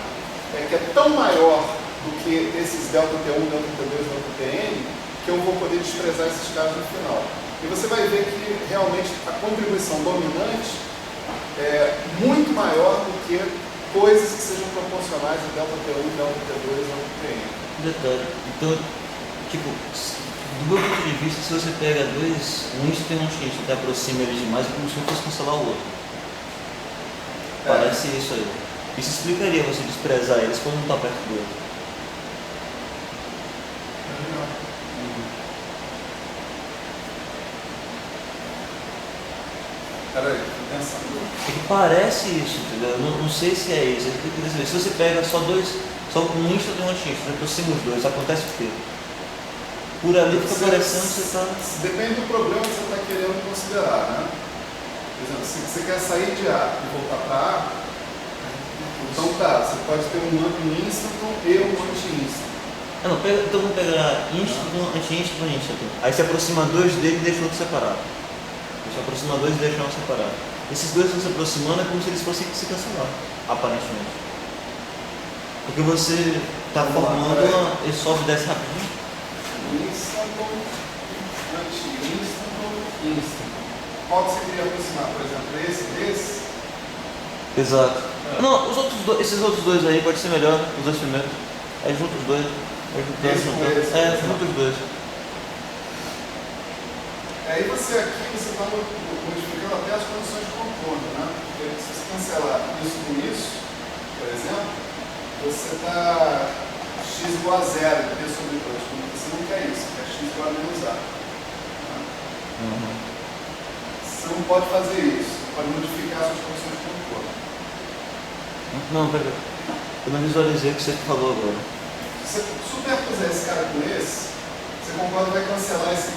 Que é tão maior do que esses delta T1, delta T2, delta Tn, que eu vou poder desprezar esses caras no final. e você vai ver que realmente a contribuição dominante é muito maior do que coisas que sejam proporcionais a delta T1, delta T2, delta Tn. Detalhe. Então, tipo, do meu ponto de vista, se você pega um Insta e um X e aproxima eles demais, é como se um fosse cancelar o outro. Parece isso aí. Isso explicaria você desprezar eles quando não está perto do outro. Peraí, tô pensando. É que parece isso, entendeu? Não sei se é isso. Se você pega só um Insta e um X, você aproxima os dois, acontece o quê? Por ali fica parecendo que você está... Depende do problema que você está querendo considerar, né? Por exemplo, se você quer sair de A e voltar para A, então tá, você pode ter um instanton e um anti-instanton. Então vamos pegar instanton, anti-instanton, instanton. Aí você aproxima dois dele e deixa o outro separado. Você aproxima dois e deixa um separado. Esses dois estão se aproximando é como se eles fossem se cancelar, aparentemente. Porque você está formando ele sobe e desce rapidinho. Instanton, anti-instanton, instanton. Qual que você queria aproximar, por exemplo? Desse? Exato. Não, esses outros dois aí pode ser melhor, os dois primeiros. Aí junta os dois. Junta os dois. Aí você está modificando até as condições de contorno, né? Porque se você cancelar isso com isso, por exemplo, você está x igual a zero, P sobre 2. Você não quer isso, você quer x igual a menos A. Né? Você não pode fazer isso, você pode modificar suas condições de contorno. Não, peraí. Eu não visualizei o que você falou agora. Se você superpuser esse cara com esse, você concorda que vai cancelar essa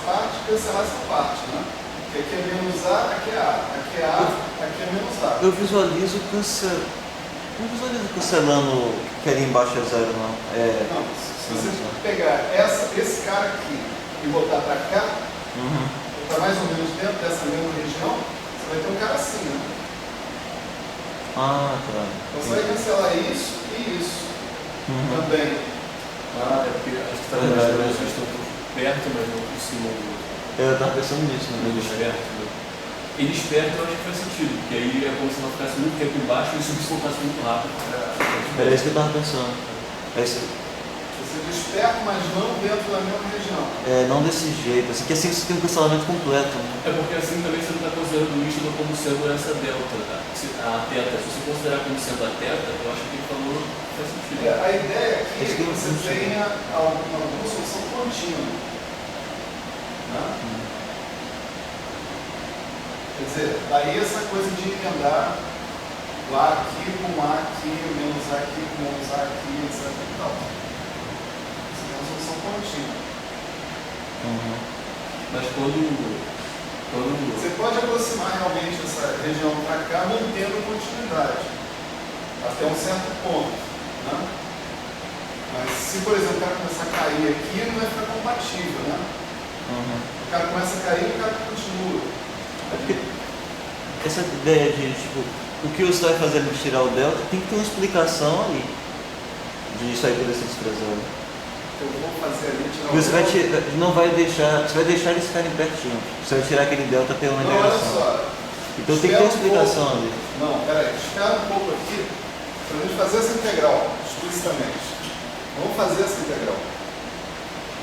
parte e cancelar essa parte, né? Porque aqui é menos A, aqui é A. Aqui é A, aqui é menos A. Eu visualizo não visualizo cancelando que ali embaixo é zero, não. Não, se você pegar esse cara aqui e botar para cá, botar mais ou menos dentro dessa mesma região, você vai ter um cara assim, né? Ah, tá. Então você vai cancelar isso e isso também. É porque acho que está vendo as estão perto, mas não por cima do outro. Eu estava pensando nisso, né? Eles perto. Eles perto eu acho que faz sentido, porque aí é como se não ficasse muito tempo embaixo e isso soltasse muito rápido. Era isso que eu estava pensando. Você desperta, mas não dentro da mesma região. Não desse jeito, assim, que assim você tem um cancelamento completo. Né? É porque assim também você não está considerando o líquido como sendo essa delta, tá? A teta. Se você considerar como sendo a teta, eu acho que ele falou faz sentido. A ideia aqui é que você tenha alguma solução contínua. Né? Quer dizer, daí essa coisa de emendar o A aqui com o A aqui, o menos A aqui com o menos A aqui, etc. Então, você tem uma solução contínua. Mas quando você pode aproximar realmente essa região para cá, mantendo a continuidade, até um certo ponto. Né? Mas se, por exemplo, o cara começar a cair aqui, não vai ficar compatível. Né? O cara começa a cair e o cara continua. É porque essa ideia de, tipo, o que você vai fazer para tirar o delta, tem que ter uma explicação ali de isso aí poder ser desprezado. Eu vou fazer ali, tirar você vai deixar eles ficarem pertinho. Você vai tirar aquele delta pela não, olha só. Então tem que ter uma explicação ali. Não, peraí, espera um pouco aqui para a gente fazer essa integral, explicitamente. Vamos fazer essa integral.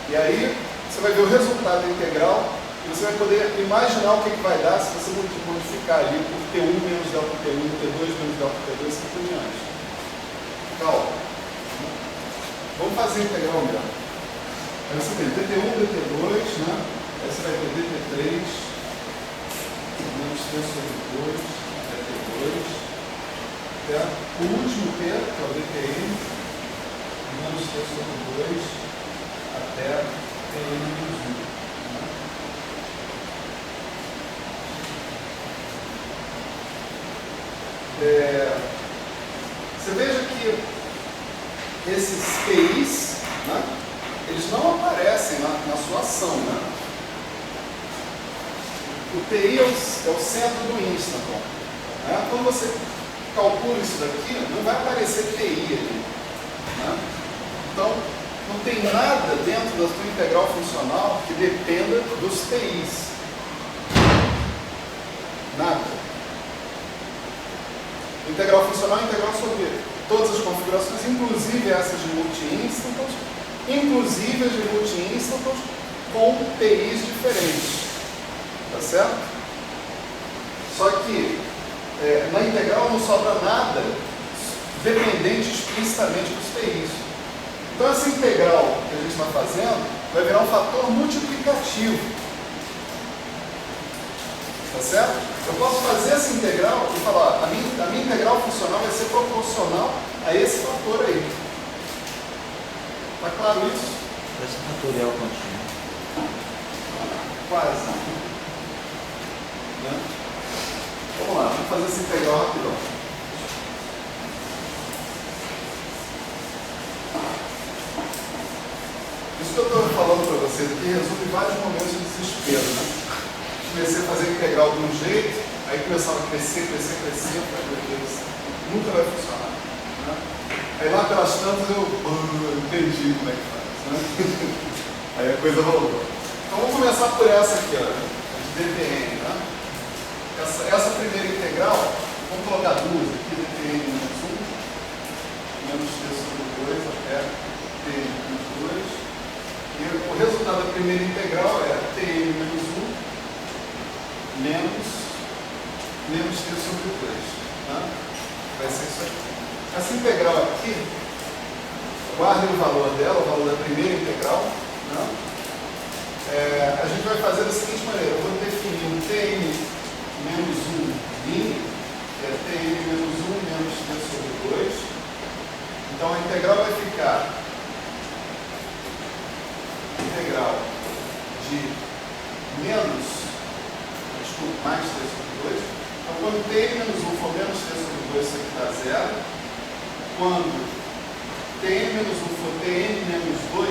E aí, você vai ver o resultado da integral e você vai poder imaginar o que vai dar se você modificar ali por T1 menos delta T1, T2 menos delta T2 e assim por diante. Calma. Vamos fazer a integral mesmo. Aí você tem dt1, dt2, né? Aí você vai ter dt3 menos t sobre 2, dt2, até o último t, que é o dtn, menos t sobre 2, até tn menos 1. Você veja que esses PIs, né, eles não aparecem na sua ação. Né? O PI é o centro do instanton. Né? Quando você calcula isso daqui, não vai aparecer PI ali. Né? Então, Não tem nada dentro da tua integral funcional que dependa dos TIs. Nada. Integral funcional é integral sobre todas as configurações, inclusive essas de multi-instants, inclusive as de multi-instants com TIs diferentes. Tá certo? Só que na integral não sobra nada dependente explicitamente dos TIs. Então essa integral que a gente está fazendo vai virar um fator multiplicativo. Tá certo? Eu posso fazer essa integral e falar, a minha integral funcional vai ser proporcional a esse fator aí. Tá claro isso? Parece um fatorial contínuo. Quase. Né? Vamos lá, vamos fazer essa integral rapidão. Isso que eu estou falando para vocês aqui resume vários momentos de desespero. Né? Comecei a fazer integral de um jeito, aí começava a crescer, eu falei, meu Deus, nunca vai funcionar. Né? Aí lá pelas tantas eu entendi como é que faz. Né? Aí a coisa rolou. Então vamos começar por essa aqui, ó, de dpn. Né? Essa primeira integral, vamos colocar duas aqui, dpn menos 1, menos t sobre 2 até t menos 2. E o resultado da primeira integral é tn menos 1 menos t sobre 2. Tá? Vai ser isso aqui. Essa integral aqui, guardem o valor dela, o valor da primeira integral. Né? A gente vai fazer da seguinte maneira: eu vou definir um tn menos 1 linha, que é tn menos 1 menos t sobre 2. Então a integral vai ficar integral de mais t sobre 2. Então, quando t menos 1 for menos t sobre 2, isso aqui dá 0. Quando t menos 1 for tn menos 2,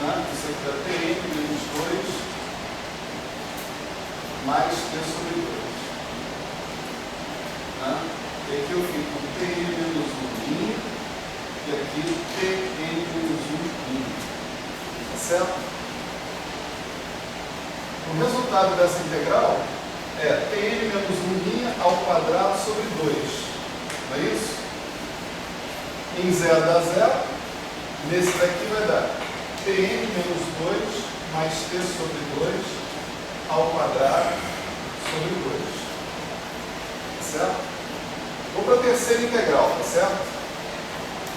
né, isso aqui dá tn menos 2 mais t sobre 2. Né? E aqui eu fico com tn menos 1 linha e aqui tn menos 1 linha. Tá certo? O resultado dessa integral é tn menos 1 linha ao quadrado sobre 2. Não é isso? Em 0 dá 0. Nesse daqui vai dar tn menos 2 mais t sobre 2 ao quadrado sobre 2. Tá certo? Vou para a terceira integral, tá certo?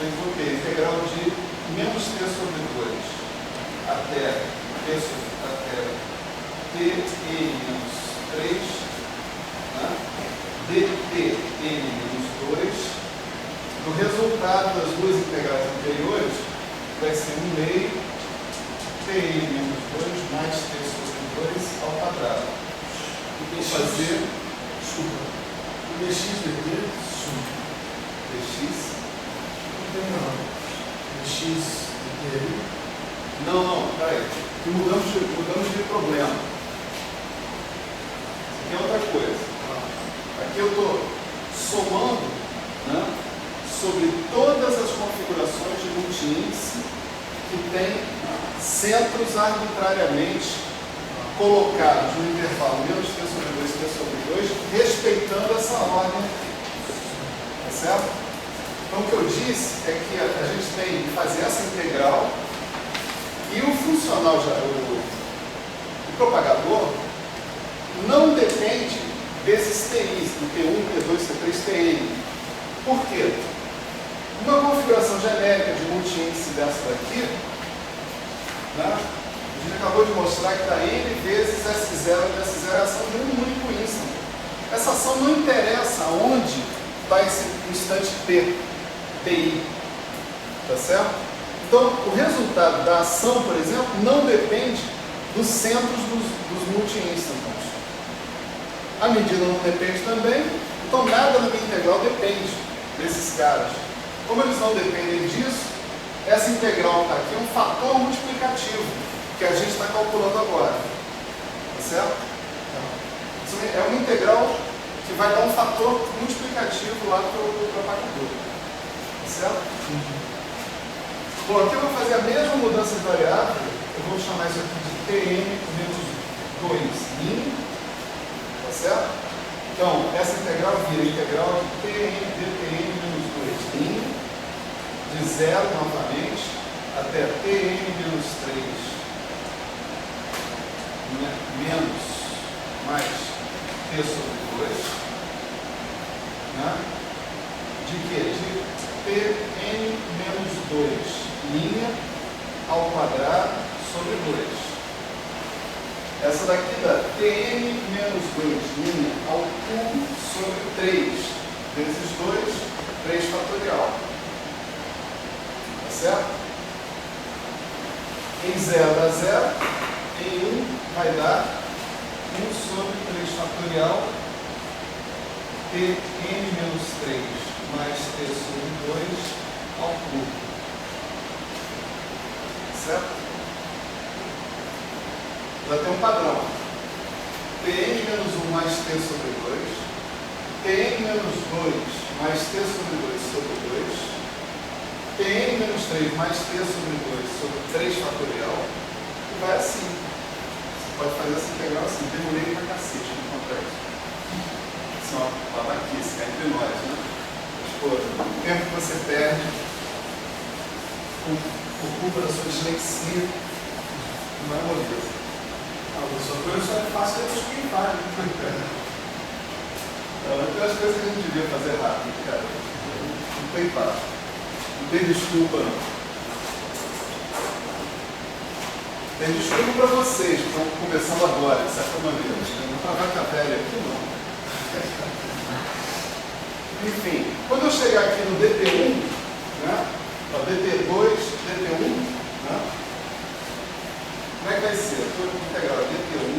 Então, o que? Integral de menos t sobre 2 até tn menos 3, né? dtn menos 2. No resultado das duas integrais anteriores, vai ser 1 meio tn menos 2 mais t sobre 2 ao quadrado. Vou fazer, Desculpa. O dx dt sum. dx. Não tem não. Dx dt. Não, peraí. Mudamos de problema. Aqui é outra coisa. Aqui eu estou somando, né, sobre todas as configurações de multi-índice que tem centros arbitrariamente colocados no intervalo menos t sobre 2 e t sobre 2, respeitando essa ordem aqui. Tá certo? Então o que eu disse é que a gente tem que fazer essa integral e o funcional, o propagador, não depende desses TIs, do T1, T2, T3, Tn. Por quê? Uma configuração genérica de multi-índice dessa daqui, né, a gente acabou de mostrar que dá n vezes S0 e S0 é a ação de um único instant. Essa ação não interessa onde está esse instante T, TI. Tá certo? Então, o resultado da ação, por exemplo, não depende dos centros dos multi-instants. A medida não depende também, então nada na minha integral depende desses caras. Como eles não dependem disso, essa integral está aqui é um fator multiplicativo que a gente está calculando agora. Tá certo? Então, é uma integral que vai dar um fator multiplicativo lá para o propagador. Tá certo? Bom, aqui eu vou fazer a mesma mudança de variável, eu vou chamar isso aqui de Tn menos 2 tá certo? Então, essa integral vira integral de Tn dTn menos 2 de 0 novamente até Tn menos 3 menos mais T sobre 2, né? De quê? De Tn menos 2 linha ao quadrado sobre 2. Essa daqui dá Tn menos 2 linha ao cubo sobre 3 vezes 2, 3 fatorial. Tá certo? Em 0 dá 0, em 1 vai dar 1 sobre 3 fatorial Tn menos 3 mais T sobre 2 ao cubo. Certo? Já tem um padrão. Tn menos 1 mais T sobre 2, Tn menos 2 mais T sobre 2 sobre 2, Tn menos 3 mais T sobre 2 sobre 3 fatorial, e vai assim. Você pode fazer essa integral assim. Demorei pra cacete, não acontece. Assim, ó, babaquice, cá entre nós, né? Mas, pô, o tempo que você perde por culpa da sua dislexia não é moleza. Só coisa só é fácil depois que faz. Tem as coisas que a gente devia fazer rápido, cara. Não tem papo. Não tem desculpa, não. Tem desculpa para vocês que estão começando agora, de certa maneira. Não para vaca velha aqui, não. Enfim, quando eu chegar aqui no DT1, né? DT2, DT1, né? Como é que vai ser? Eu estou integral DT1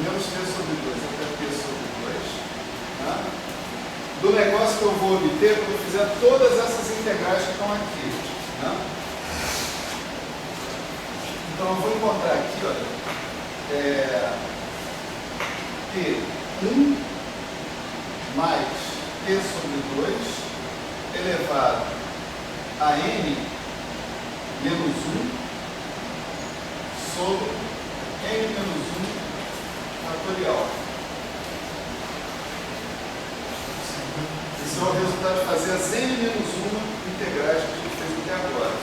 menos T sobre 2 até T sobre 2. Né? Do negócio que eu vou obter quando eu fizer todas essas integrais que estão aqui. Né? Então eu vou encontrar aqui, olha, T1 mais T sobre 2 elevado a N menos 1 sobre N menos 1 fatorial. Esse é o resultado de fazer as N menos 1 integrais que a gente fez até agora.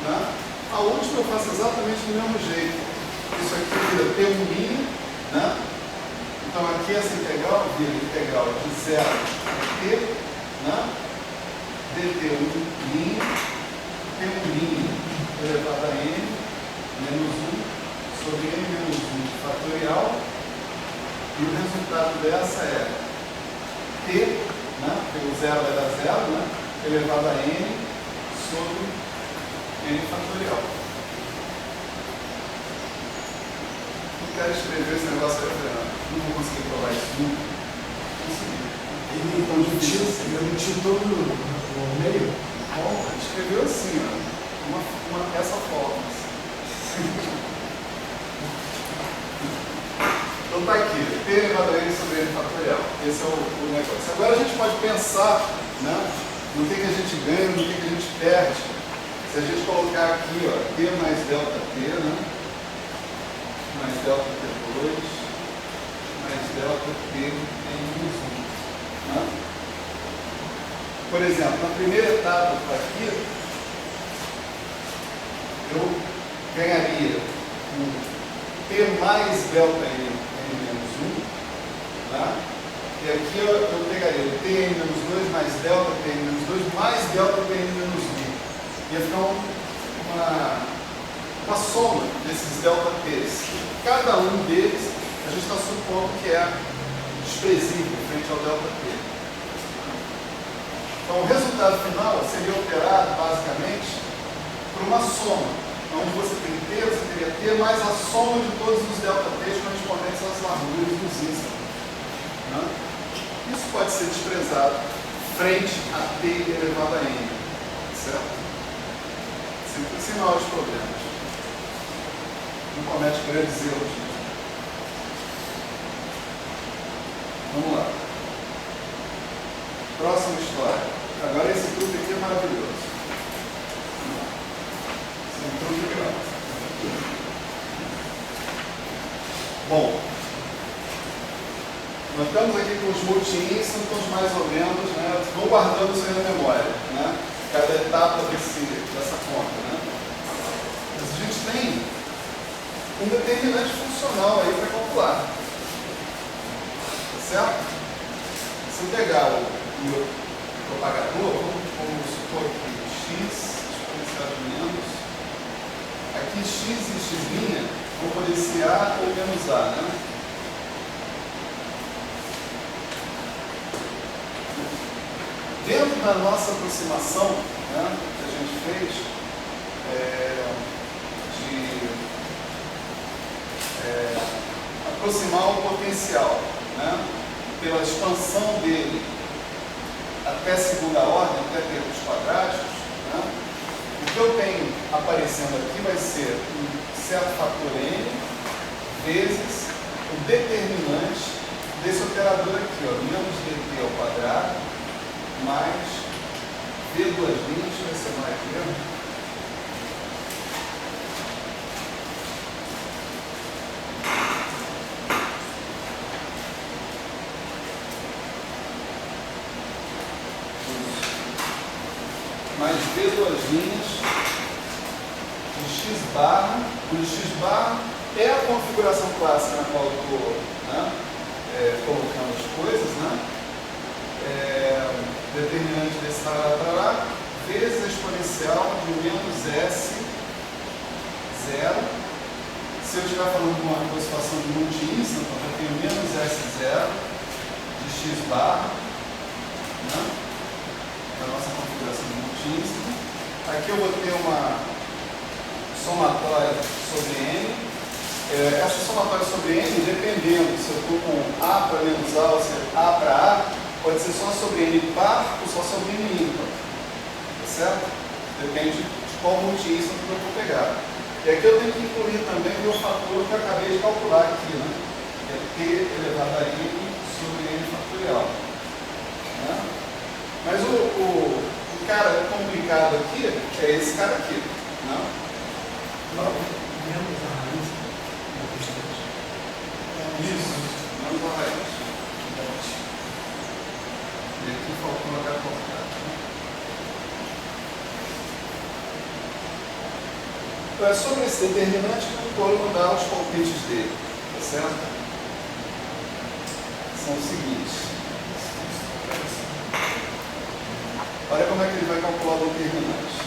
Né? A última eu faço exatamente do mesmo jeito. Isso aqui vira T1', né? Então aqui essa integral vira integral de 0 a T, né? dt1', T1' elevado a N menos 1 sobre N menos 1 fatorial, e o resultado dessa é T, né, porque o 0 vai dar 0, né, elevado a N sobre N fatorial. Não quero escrever esse negócio aí, não vou conseguir provar isso nunca. Consegui. Ele omitiu todo o meio? Ele escreveu assim, ó, essa forma. Então tá aqui, T elevado a N sobre N fatorial. Esse é o negócio. Agora a gente pode pensar, né, no que a gente ganha, no que a gente perde. Se a gente colocar aqui, ó, T mais delta T, né, mais delta T2, mais delta T N+1. Né? Por exemplo, na primeira etapa aqui, eu ganharia T mais delta N menos 1, tá? E aqui eu pegaria o Tn menos 2 mais delta Tn menos 2 mais delta Tn menos 1. Ia ficar uma soma desses delta T's. Cada um deles a gente está supondo que é desprezível frente ao delta T. Então o resultado final seria operado basicamente por uma soma. Onde você tem T, você teria T mais a soma de todos os delta T's correspondentes às larguras dos ínsons. Né? Isso pode ser desprezado frente a T elevado a N. Certo? Sem maiores problemas. Não comete grandes erros. Vamos lá. Próxima história. Agora esse truque aqui é maravilhoso. Vamos lá. Bom, nós estamos aqui com os multi-instantos mais ou menos, né? Vão guardando isso aí na memória, né? Cada etapa dessa conta, né? Mas a gente tem um determinante funcional aí para calcular. Tá certo? Se eu pegar o meu propagador, vamos supor que x exponencial de menos, aqui x e x' vão poder ser a ou menos a, né? Dentro da nossa aproximação, né, que a gente fez, de aproximar o potencial, né, pela expansão dele até segunda ordem, até termos quadráticos, né, o que eu tenho aparecendo aqui vai ser um certo fator n vezes o determinante desse operador aqui, ó, menos dt ao quadrado mais v duas linhas, vai ser mais mesmo. Mais v duas linhas de x barra, onde x barra é a configuração clássica na qual eu estou, né, colocando as coisas, né? Determinante desse tarará, vezes a exponencial de menos s zero. Se eu estiver falando de uma aproximação de multi-instante, então eu tenho menos s0 de x barra, né, na nossa configuração de multi-instante. Aqui eu vou ter uma somatória sobre n. Essa somatória sobre n, dependendo se eu estou com a para menos a ou se é a para a, pode ser só sobre n par ou só sobre n ímpar. Tá certo? Depende de qual multi-instante que eu vou pegar. E aqui eu tenho que incluir também o meu fator que eu acabei de calcular aqui, né? Que é t elevado a n sobre n fatorial. Né? Mas o cara complicado aqui é esse cara aqui. Né? Menos a raiz. Isso, menos a raiz. E aqui faltou uma cara complicada. Então é sobre esse determinante que eu vou mandar os palpites dele. Tá certo? São os seguintes. Olha como é que ele vai calcular o determinante.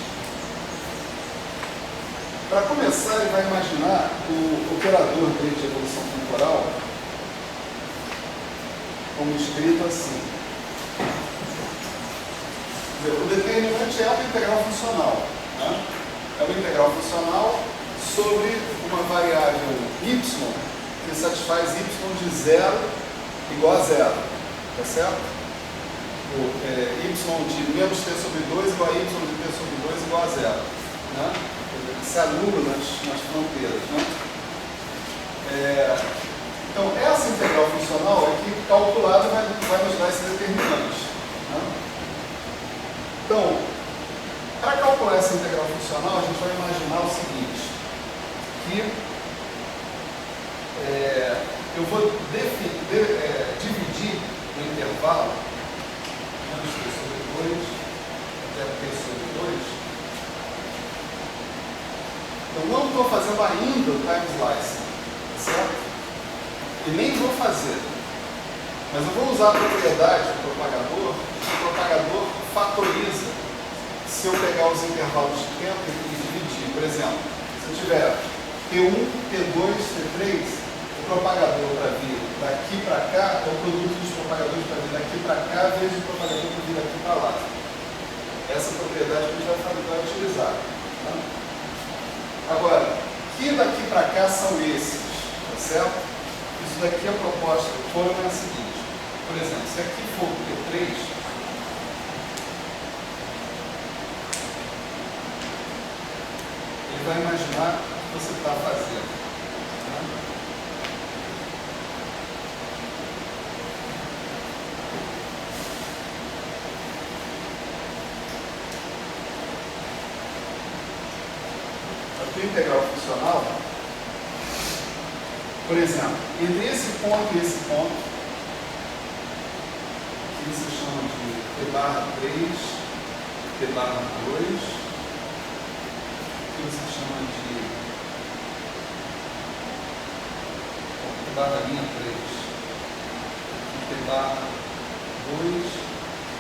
Para começar, ele vai imaginar o operador dele de evolução temporal como escrito assim. O determinante é uma integral funcional. Né? É uma integral funcional sobre uma variável y que satisfaz y de 0 igual a 0. Tá certo? Y de menos t sobre 2 igual a y de t sobre 2 igual a 0. Né? Se anula nas fronteiras. Né? Então, essa integral funcional aqui, calculada, vai nos dar esse determinante. Né? Então, para calcular essa integral funcional, a gente vai imaginar o seguinte, que eu vou dividir o intervalo menos t sobre 2 até t sobre 2. Eu não estou fazendo ainda o time slicing, certo? E nem vou fazer. Mas eu vou usar a propriedade do propagador, o propagador fatoriza se eu pegar os intervalos de tempo e dividir. Por exemplo, se eu tiver T1, T2, T3, o propagador para vir daqui para cá é o produto dos propagadores para vir daqui para cá vezes o propagador para vir daqui para lá. Essa propriedade que a gente vai utilizar. Tá? Agora, que daqui para cá são esses, tá certo? Isso daqui a proposta do fórum é a seguinte. Por exemplo, se aqui for o T3, ele vai imaginar o que você está fazendo. Tá? A tua integral funcional Por exemplo, entre esse ponto e esse ponto, que você chama de T barra 3, T barra 2, que você chama de T barra linha 3, T barra 2,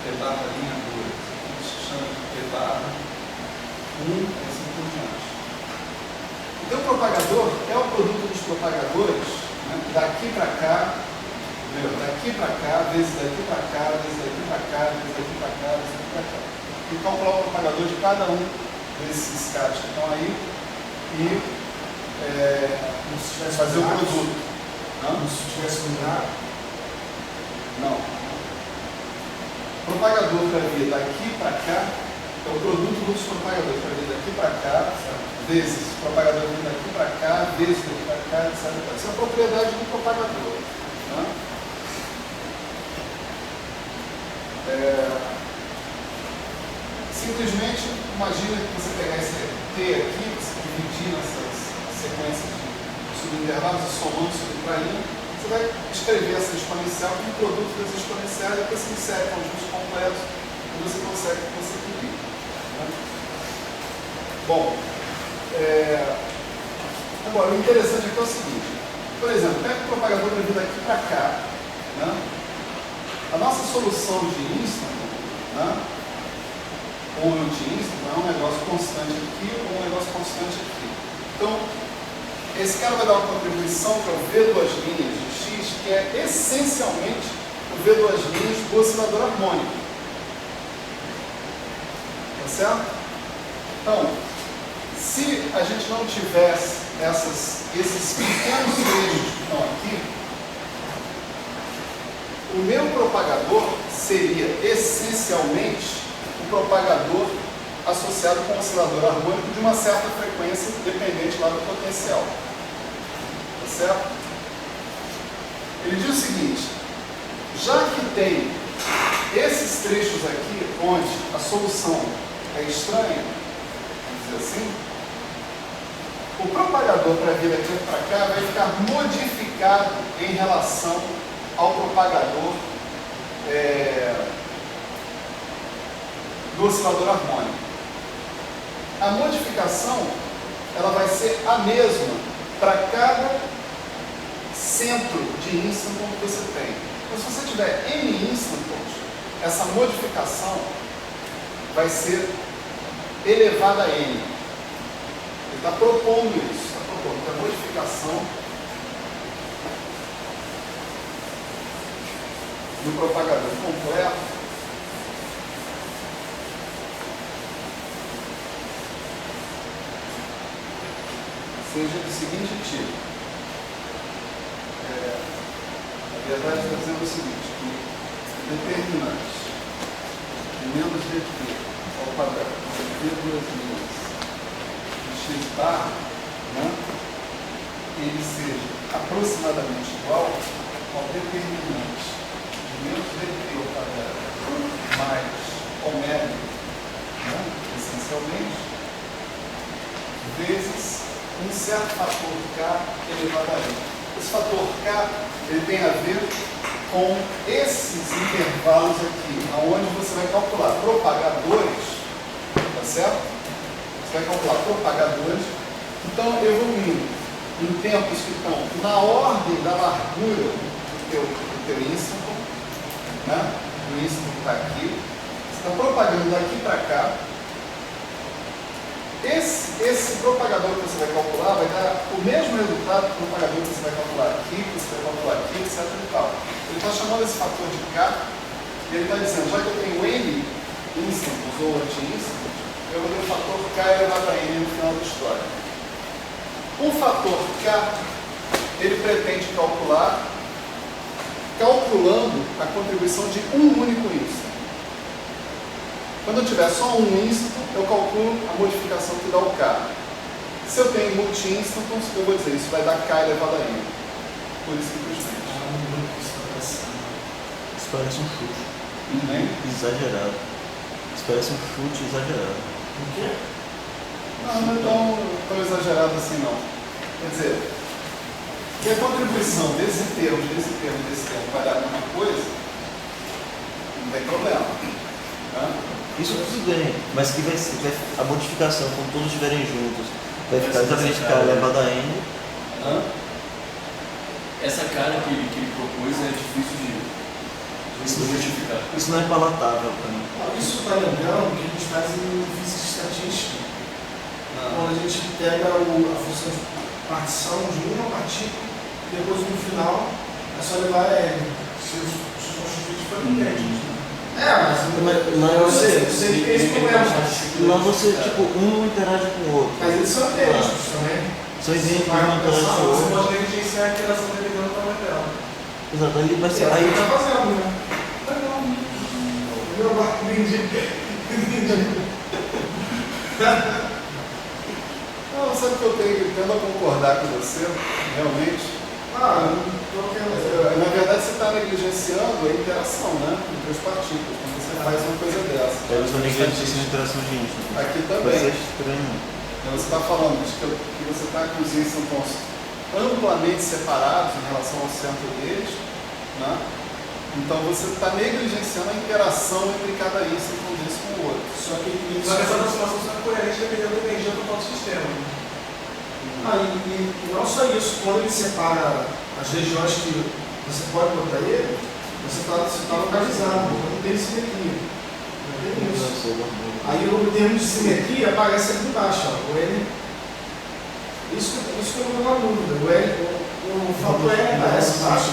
T barra linha 2, que se chama de T barra 1, e assim por diante. Então, o propagador é o produto dos propagadores, né, daqui para cá, daqui para cá, vezes daqui para cá, vezes daqui para cá, vezes daqui para cá, vezes daqui para cá. E calcular o propagador de cada um desses caras que estão aí e fazer o produto. Como se tivesse lugar. Não. Propagador para vir daqui para cá é o produto dos propagadores para vir daqui para cá, vezes propagador vindo daqui para cá, vezes daqui para cá, etc. Isso é a propriedade do propagador. Né? Simplesmente imagina que você pegar esse T aqui, você dividir nessas sequências de subintervalos e somando, subtraindo, você vai escrever essa exponencial como produto das exponenciais, depois você insere conjuntos completos e você consegue o que você queria. Né? Bom, agora o interessante aqui é o seguinte, por exemplo, pega o propagador para vir daqui para cá, né? A nossa solução de Instant, né? Ou anti-Instant, é um negócio constante aqui ou um negócio constante aqui. Então, esse cara vai dar uma contribuição para o V2' de X, que é essencialmente o V2' do oscilador harmônico. Tá certo? Então, se a gente não tivesse esses pequenos trechos que estão aqui, o meu propagador seria essencialmente o propagador associado com o oscilador harmônico de uma certa frequência dependente lá do potencial. Tá certo? Ele diz o seguinte, já que tem esses trechos aqui onde a solução é estranha, vamos dizer assim, o propagador para vir daqui para cá vai ficar modificado em relação ao propagador do oscilador harmônico. A modificação ela vai ser a mesma para cada centro de instanton que você tem. Então, se você tiver N instantons, essa modificação vai ser elevada a N. Ele está propondo isso, está propondo que a modificação do propagador completo seja do seguinte tipo. Na verdade, está dizendo o seguinte, que determinante menos dp ao quadrado de duas linhas de x bar, né, ele seja aproximadamente igual ao determinante de menos dp ao quadrado mais ômega, né, essencialmente, vezes um certo fator K elevado a N. Esse fator K ele tem a ver com esses intervalos aqui, onde você vai calcular propagadores, tá certo? Você vai calcular propagadores, então evoluindo em tempos que estão na ordem da largura do teu instanton, né? O instanton que está aqui, você está propagando daqui para cá. Esse propagador que você vai calcular vai dar o mesmo resultado do propagador que você vai calcular aqui, que você vai calcular aqui, etc. E tal. Ele está chamando esse fator de K e ele está dizendo, já que eu tenho N instantons ou anti-instantons, eu vou ter o fator K elevado a N no final da história. O fator K, ele pretende calcular, calculando a contribuição de um único instantton. Quando eu tiver só um instantton, eu calculo a modificação que dá o K. Se eu tenho multi-instantons, eu vou dizer, isso vai dar K elevado a N. Por isso, simplesmente. Isso parece um chute. Exagerado. Isso parece um chute exagerado. Por quê? Não é tão exagerado assim, não. Quer dizer, E a contribuição desse termo vai dar alguma coisa, não tem problema. Tá? Isso tudo bem, mas que a modificação, quando todos estiverem juntos, vai ficar exatamente elevado a n. Essa cara que ele propôs é difícil de justificar. Isso não é palatável para mim. Isso está lembrando o que a gente faz em física estatística. Quando a gente pega a função de partição de uma partícula, depois no final é só levar a n. Se os constituintes forem idênticos. Mas você tem esse problema. Lá você, tipo, um interage com o outro. Mas eles são idênticos também. São idênticos, um interage com o Você outro. pode negligenciar a interação dependendo do tamanho dela. Exato, ali vai ser. Aí Aí, tá fazendo, né? Meu barco entendi. Não, sabe que eu tendo a concordar com você, realmente. Na verdade, você está negligenciando a interação, né? Entre as partículas, quando você faz uma coisa dessa. eles vão negligenciar a interação de Einstein. Aqui Vai também. ser estranho. Então, você está falando de que você está com os íons amplamente separados em relação ao centro deles, né? Então você está negligenciando a interação entre cada íon com o outro. Só que essa aproximação só é coerente dependendo da energia total do sistema. E não só isso, quando ele separa as regiões que você pode botar ele, você está localizado, não tem simetria. Não tem isso. Aí o termo de simetria aparece aqui embaixo, ó, o N. Isso que eu não tenho dúvida. O fator N aparece embaixo.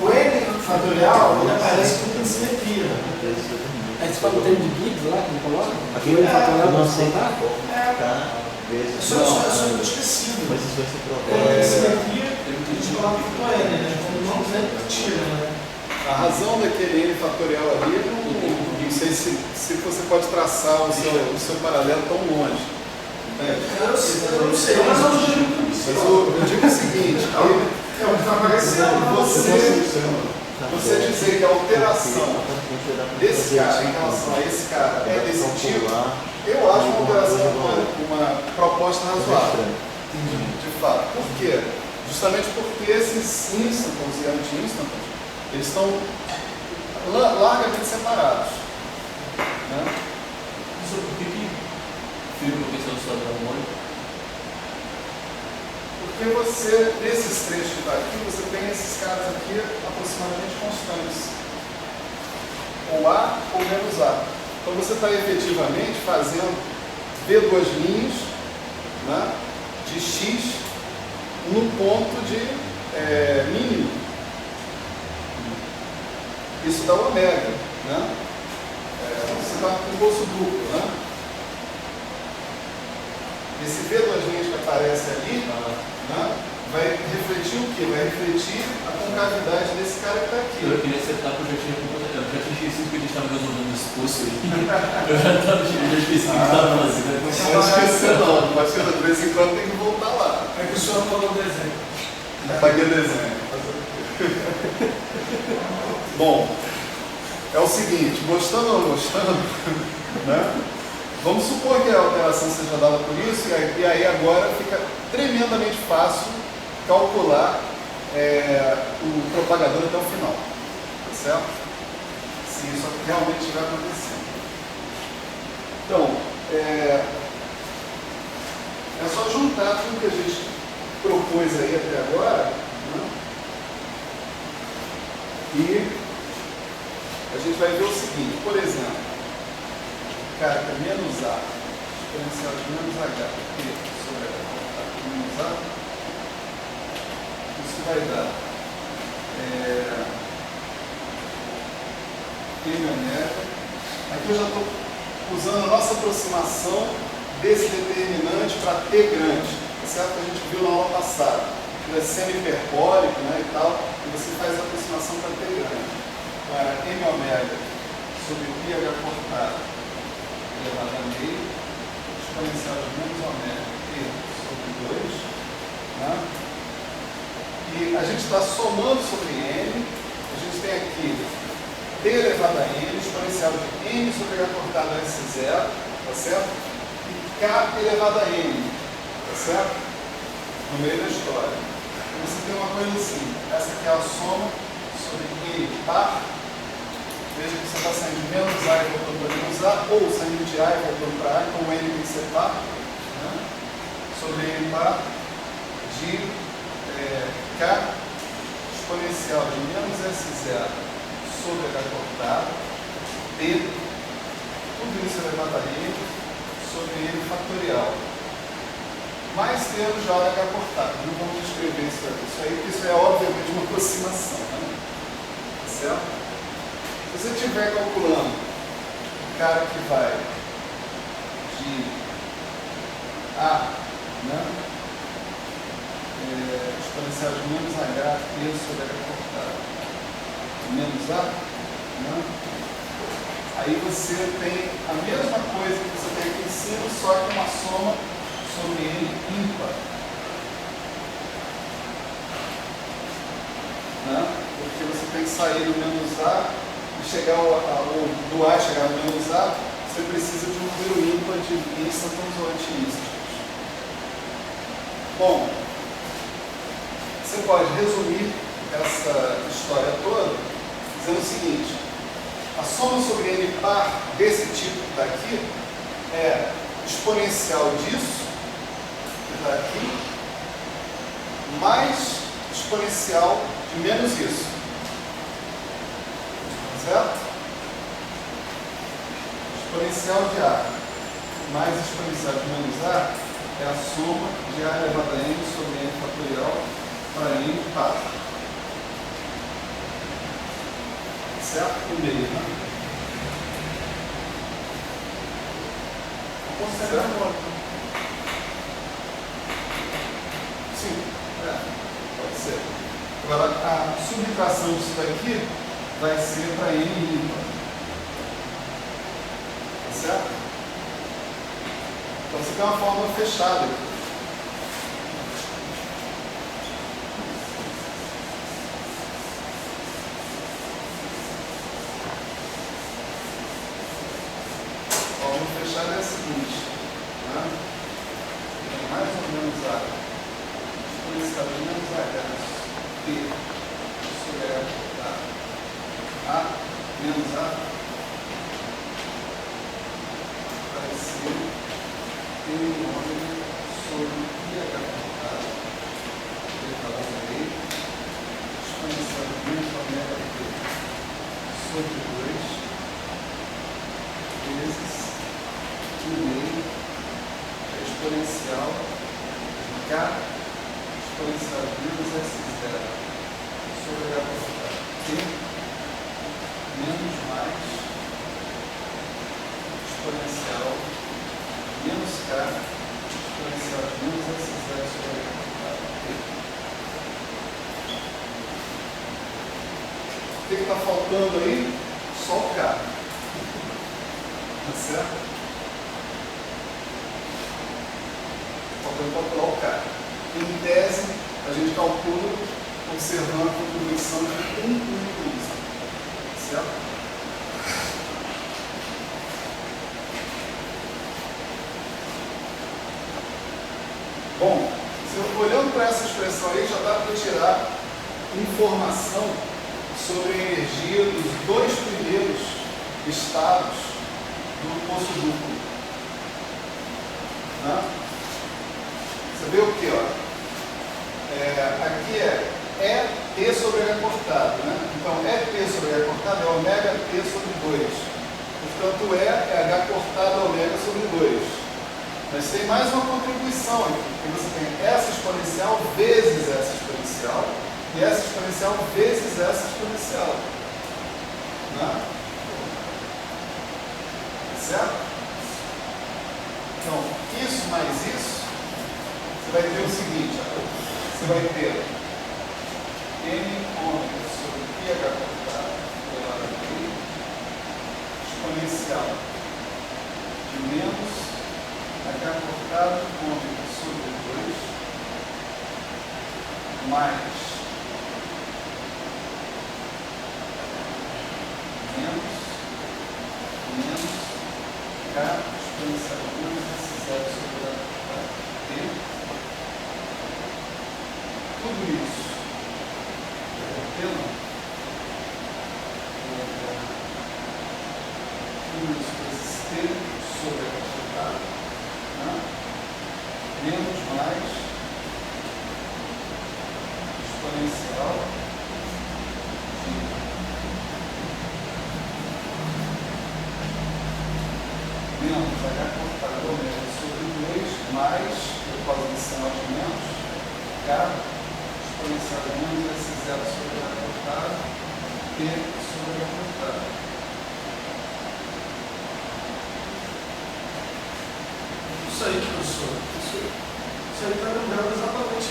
O N fatorial ele aparece como tem simetria. Aí você fala o termo de Gibbs lá, que ele coloca? Aqui o fatorial não para sei contar? Só esquecido. Mas isso vai ser Quando provado. tem simetria, a gente coloca o fator N, né? Quando não, tira, né? A razão daquele N fatorial ali, não sei se você pode traçar o seu paralelo tão longe. Eu não sei, mas eu digo eu digo o seguinte, é o que está aparecendo. você dizer que a alteração desse cara em relação a esse cara é desse tipo, eu acho uma alteração, uma proposta razoável, de fato. Por quê? Justamente porque esses instantons e anti-instantons, eles estão largamente separados. Né? Por que fica com a questão do estado harmônico? Porque você, nesses trechos que está aqui, você tem esses caras aqui aproximadamente constantes. Ou A ou menos A. Então você está efetivamente fazendo V2', né, de X no ponto de mínimo. Isso dá o ômega. Né? Você está com impulso duplo. Né? Esse V2' que aparece ali, né, vai refletir o quê? Vai refletir a concavidade desse cara que está aqui. Eu queria acertar porque eu já tinha esquecido que a gente estava resolvendo esse poço aí. Eu já esqueci que estava fazendo. Não pode esquecer não, pode ser de vez em quando tem que voltar lá. É que o senhor falou do desenho. Apaguei o desenho. Bom, é o seguinte, gostando ou não gostando, né? Vamos supor que a alteração seja dada por isso, e aí agora fica tremendamente fácil calcular o propagador até o final. Tá certo? Se isso realmente estiver acontecendo. Então, é só juntar tudo que a gente propôs aí até agora, né? E a gente vai ver o seguinte, por exemplo, cara, que é menos A, exponencial de menos H, P sobre H, menos A, isso vai dar M ômega. Aqui eu já estou usando a nossa aproximação desse determinante para T grande, tá certo? Que a gente viu na aula passada, que é semi-hiperbólico, né, e tal, e você faz a aproximação para T grande. Então era M ômega sobre πh cortado elevado a meio, exponencial de menos ômega T sobre 2, né? E a gente está somando sobre N, a gente tem aqui T elevado a N, exponencial de N sobre H cortado a S0, tá certo? E K elevado a N, tá certo? no meio da história. Você tem uma coisa assim, essa aqui é a soma sobre N par. Veja que você está saindo de menos A e voltando para menos A, ou saindo de A e voltando para A, então o N tem que ser par, né? Sobre N par de K exponencial de menos S0 sobre H cortado, T, tudo isso elevado a N, sobre N fatorial. Mais termos já H cortado. Não vamos escrever isso aí, porque isso é obviamente uma aproximação, né? Certo? Se você estiver calculando o cara que vai de A, né? Exponencial de menos H, T sobre H cortado, menos A, né? Aí você tem a mesma coisa que você tem aqui em cima, só que uma soma sobre N ímpar. Né? Porque você tem que sair do menos A e chegar do A chegar no menos A, você precisa de um número ímpar de ínstabos ou anti-ínstabos. Bom, você pode resumir essa história toda dizendo o seguinte: a soma sobre N par desse tipo daqui é exponencial disso, que está aqui, mais exponencial de menos isso. Certo? Exponencial de A mais exponencial de menos A é a soma de A elevado a N sobre N fatorial para N par. Certo? O meio, né? Certo? Sim, pode ser. Agora, a subtração disso daqui vai ser para N ímpar. Tá certo? Então você tem uma fórmula fechada aqui. A fórmula fechada é a seguinte, né? Mais ou menos A exponencial de menos H T sobre H cortado A menos A vai ser N ômega sobre IH cortado elevado a E exponencial de menos ômega T sobre 2 vezes o meio exponencial de K exponencial de menos S0 sobre H cortado T menos mais exponencial menos K exponencial de menos S0 sobre H cortado T. O que está faltando aí? Só o K. Tá certo? Faltando calcular o K. Em tese, a gente calcula observando a contribuição de um único ínstar. Certo? Bom, olhando para essa expressão aí, já dá para tirar informação sobre a energia dos dois primeiros estados do poço duplo. Né? Você vê o que? Aqui é T sobre H cortado. Né? Então, T sobre H cortado é ômega T sobre 2. Portanto, é H cortado ômega sobre 2. Mas tem mais uma contribuição aqui, porque você tem essa exponencial vezes essa exponencial e essa exponencial vezes essa exponencial. Né? Certo? Então, isso mais isso, você vai ter o seguinte, você vai ter N ômega sobre πh cortado elevado a T exponencial de menos H cortado ômega sobre 2 mais menos K exponencial de menos S0 sobre H cortado T tudo isso, tudo isso com esses T sobre acrescentado, né? Menos mais exponencial de menos H cortado médio sobre 2 mais, por causa desse sinal de menos, H exponencial de menos esse zero sobre H cortado, T sobre H cortado. Isso aí, professor. Isso aí está lembrando exatamente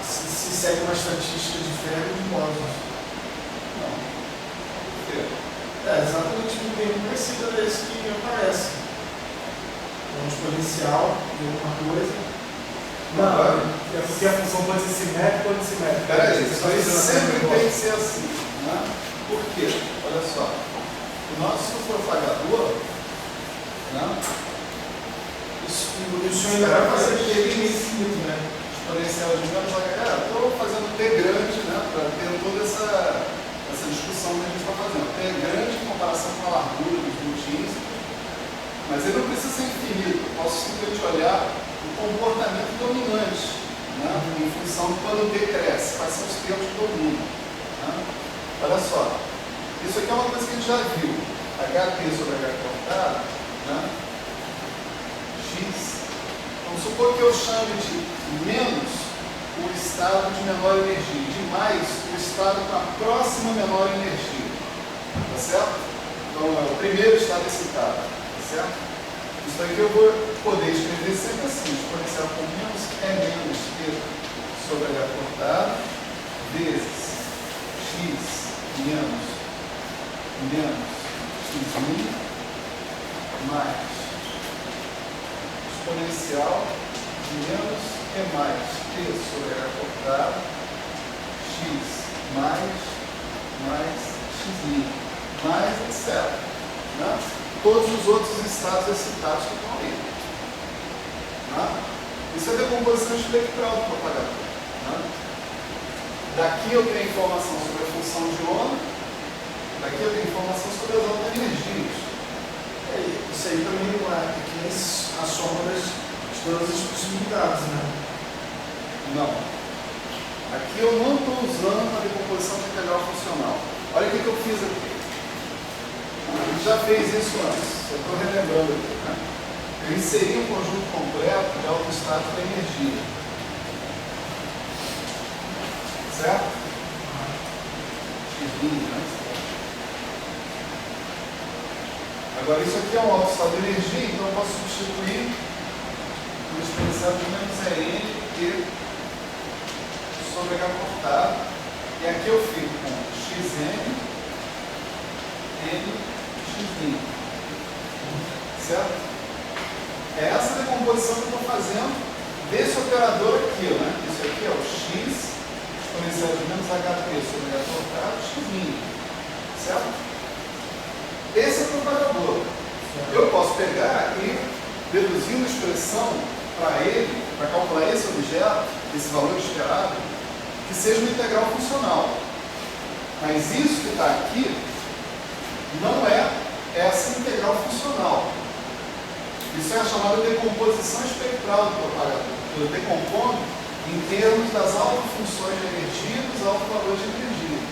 se segue uma estatística de Fermi de Moses. Não. Por quê? Exatamente um termo parecido desse que aparece. Um exponencial de alguma coisa. Não, é porque a função pode ser simétrica ou antissimétrica. Peraí, isso aí sempre tem que ser assim. Né? Por quê? Olha só. O nosso propagador, né? E o senhor ainda vai fazer aquele infinito, né? Exponencial de menos H. Estou fazendo T grande, né? Para ter toda essa discussão que a gente está fazendo. T grande em comparação com a largura dos multínsicos, mas ele não precisa ser infinito. Eu posso simplesmente olhar o comportamento dominante, né? Em função de quando o T cresce, quais são os termos que dominam. Né? Olha só, isso aqui é uma coisa que a gente já viu. HT sobre H cortado, né? X. Vamos supor que eu chame de menos o estado de menor energia, de mais o estado com a próxima menor energia. Tá certo? Então é o primeiro estado excitado. Tá certo? Isso aqui eu vou poder escrever sempre assim: exponencial com menos é menos T sobre H cortado vezes X menos X mais exponencial de menos é mais T sobre H cortado X mais X mais etc. Né? Todos os outros estados excitados que estão aí. Né? Isso é decomposição espectral do propagador. Né? Daqui eu tenho informação sobre a função de onda, daqui eu tenho informação sobre as altas energias. Isso aí também é que a soma de todas as possibilidades, né? Não. Aqui eu não estou usando a decomposição de integral funcional. Olha o que eu fiz aqui. A gente já fez isso antes. Eu estou relembrando aqui. Né? Eu inseri um conjunto completo de autoestados da energia. Certo? X', né? Agora, isso aqui é um autoestado de energia, então eu posso substituir o exponencial de menos N T sobre H cortado. E aqui eu fico com Xn, N, X'. Certo? É essa decomposição que eu estou fazendo desse operador aqui, né? Isso aqui é o X, exponencial de menos HT sobre H cortado, X'. Certo? Esse é o propagador. Eu posso pegar e deduzir uma expressão para ele, para calcular esse objeto, esse valor esperado, que seja uma integral funcional. Mas isso que está aqui não é essa integral funcional. Isso é a chamada decomposição espectral do propagador. Eu decompondo em termos das autofunções de energia e dos autovalores de energia.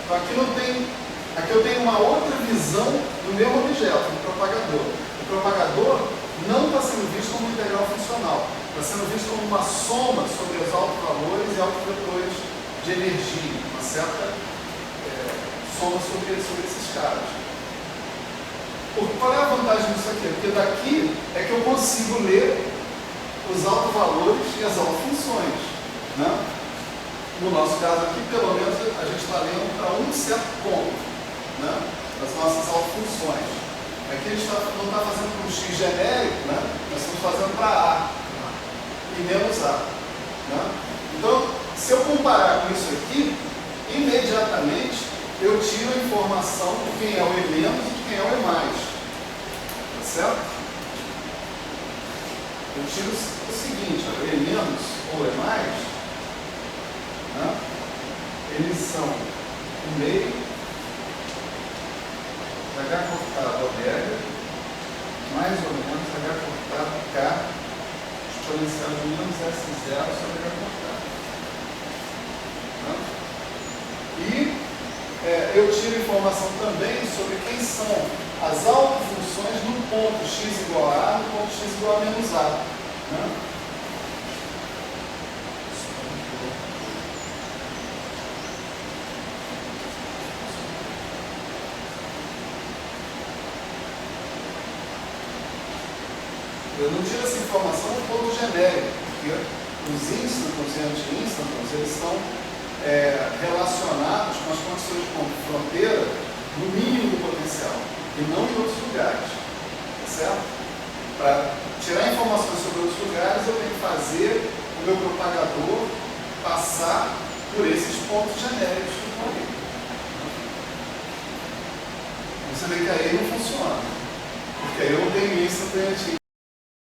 Então aqui não tem. Aqui eu tenho uma outra visão do meu objeto, do propagador. O propagador não está sendo visto como integral funcional, está sendo visto como uma soma sobre os autovalores e autovetores de energia, uma certa soma sobre esses caras. Qual é a vantagem disso aqui? Porque daqui é que eu consigo ler os autovalores e as autofunções. Né? No nosso caso aqui, pelo menos, a gente está lendo para um certo ponto, né, das nossas autofunções. Aqui a gente não está fazendo para um X genérico, né, nós estamos fazendo para A e menos A. Né? Então, se eu comparar com isso aqui, imediatamente eu tiro a informação de quem é o E- e de quem é o E+. Tá certo? Eu tiro o seguinte, ó, E menos ou E mais, né? Eles são o meio de H cortado ômega, mais ou menos H cortado K, exponencial de menos S0 sobre H cortado. Né? E eu tiro informação também sobre quem são as autofunções no ponto x igual a no ponto x igual a menos a. Né? Eu não tiro essa informação no ponto genérico, porque os instantons e anti-instantons, eles estão relacionados com as condições de fronteira no mínimo do potencial, e não em outros lugares. Tá certo? Para tirar informações sobre outros lugares, eu tenho que fazer o meu propagador passar por esses pontos genéricos que estão ali. Você vê que aí não funciona, porque aí eu não tenho isso, eu tenho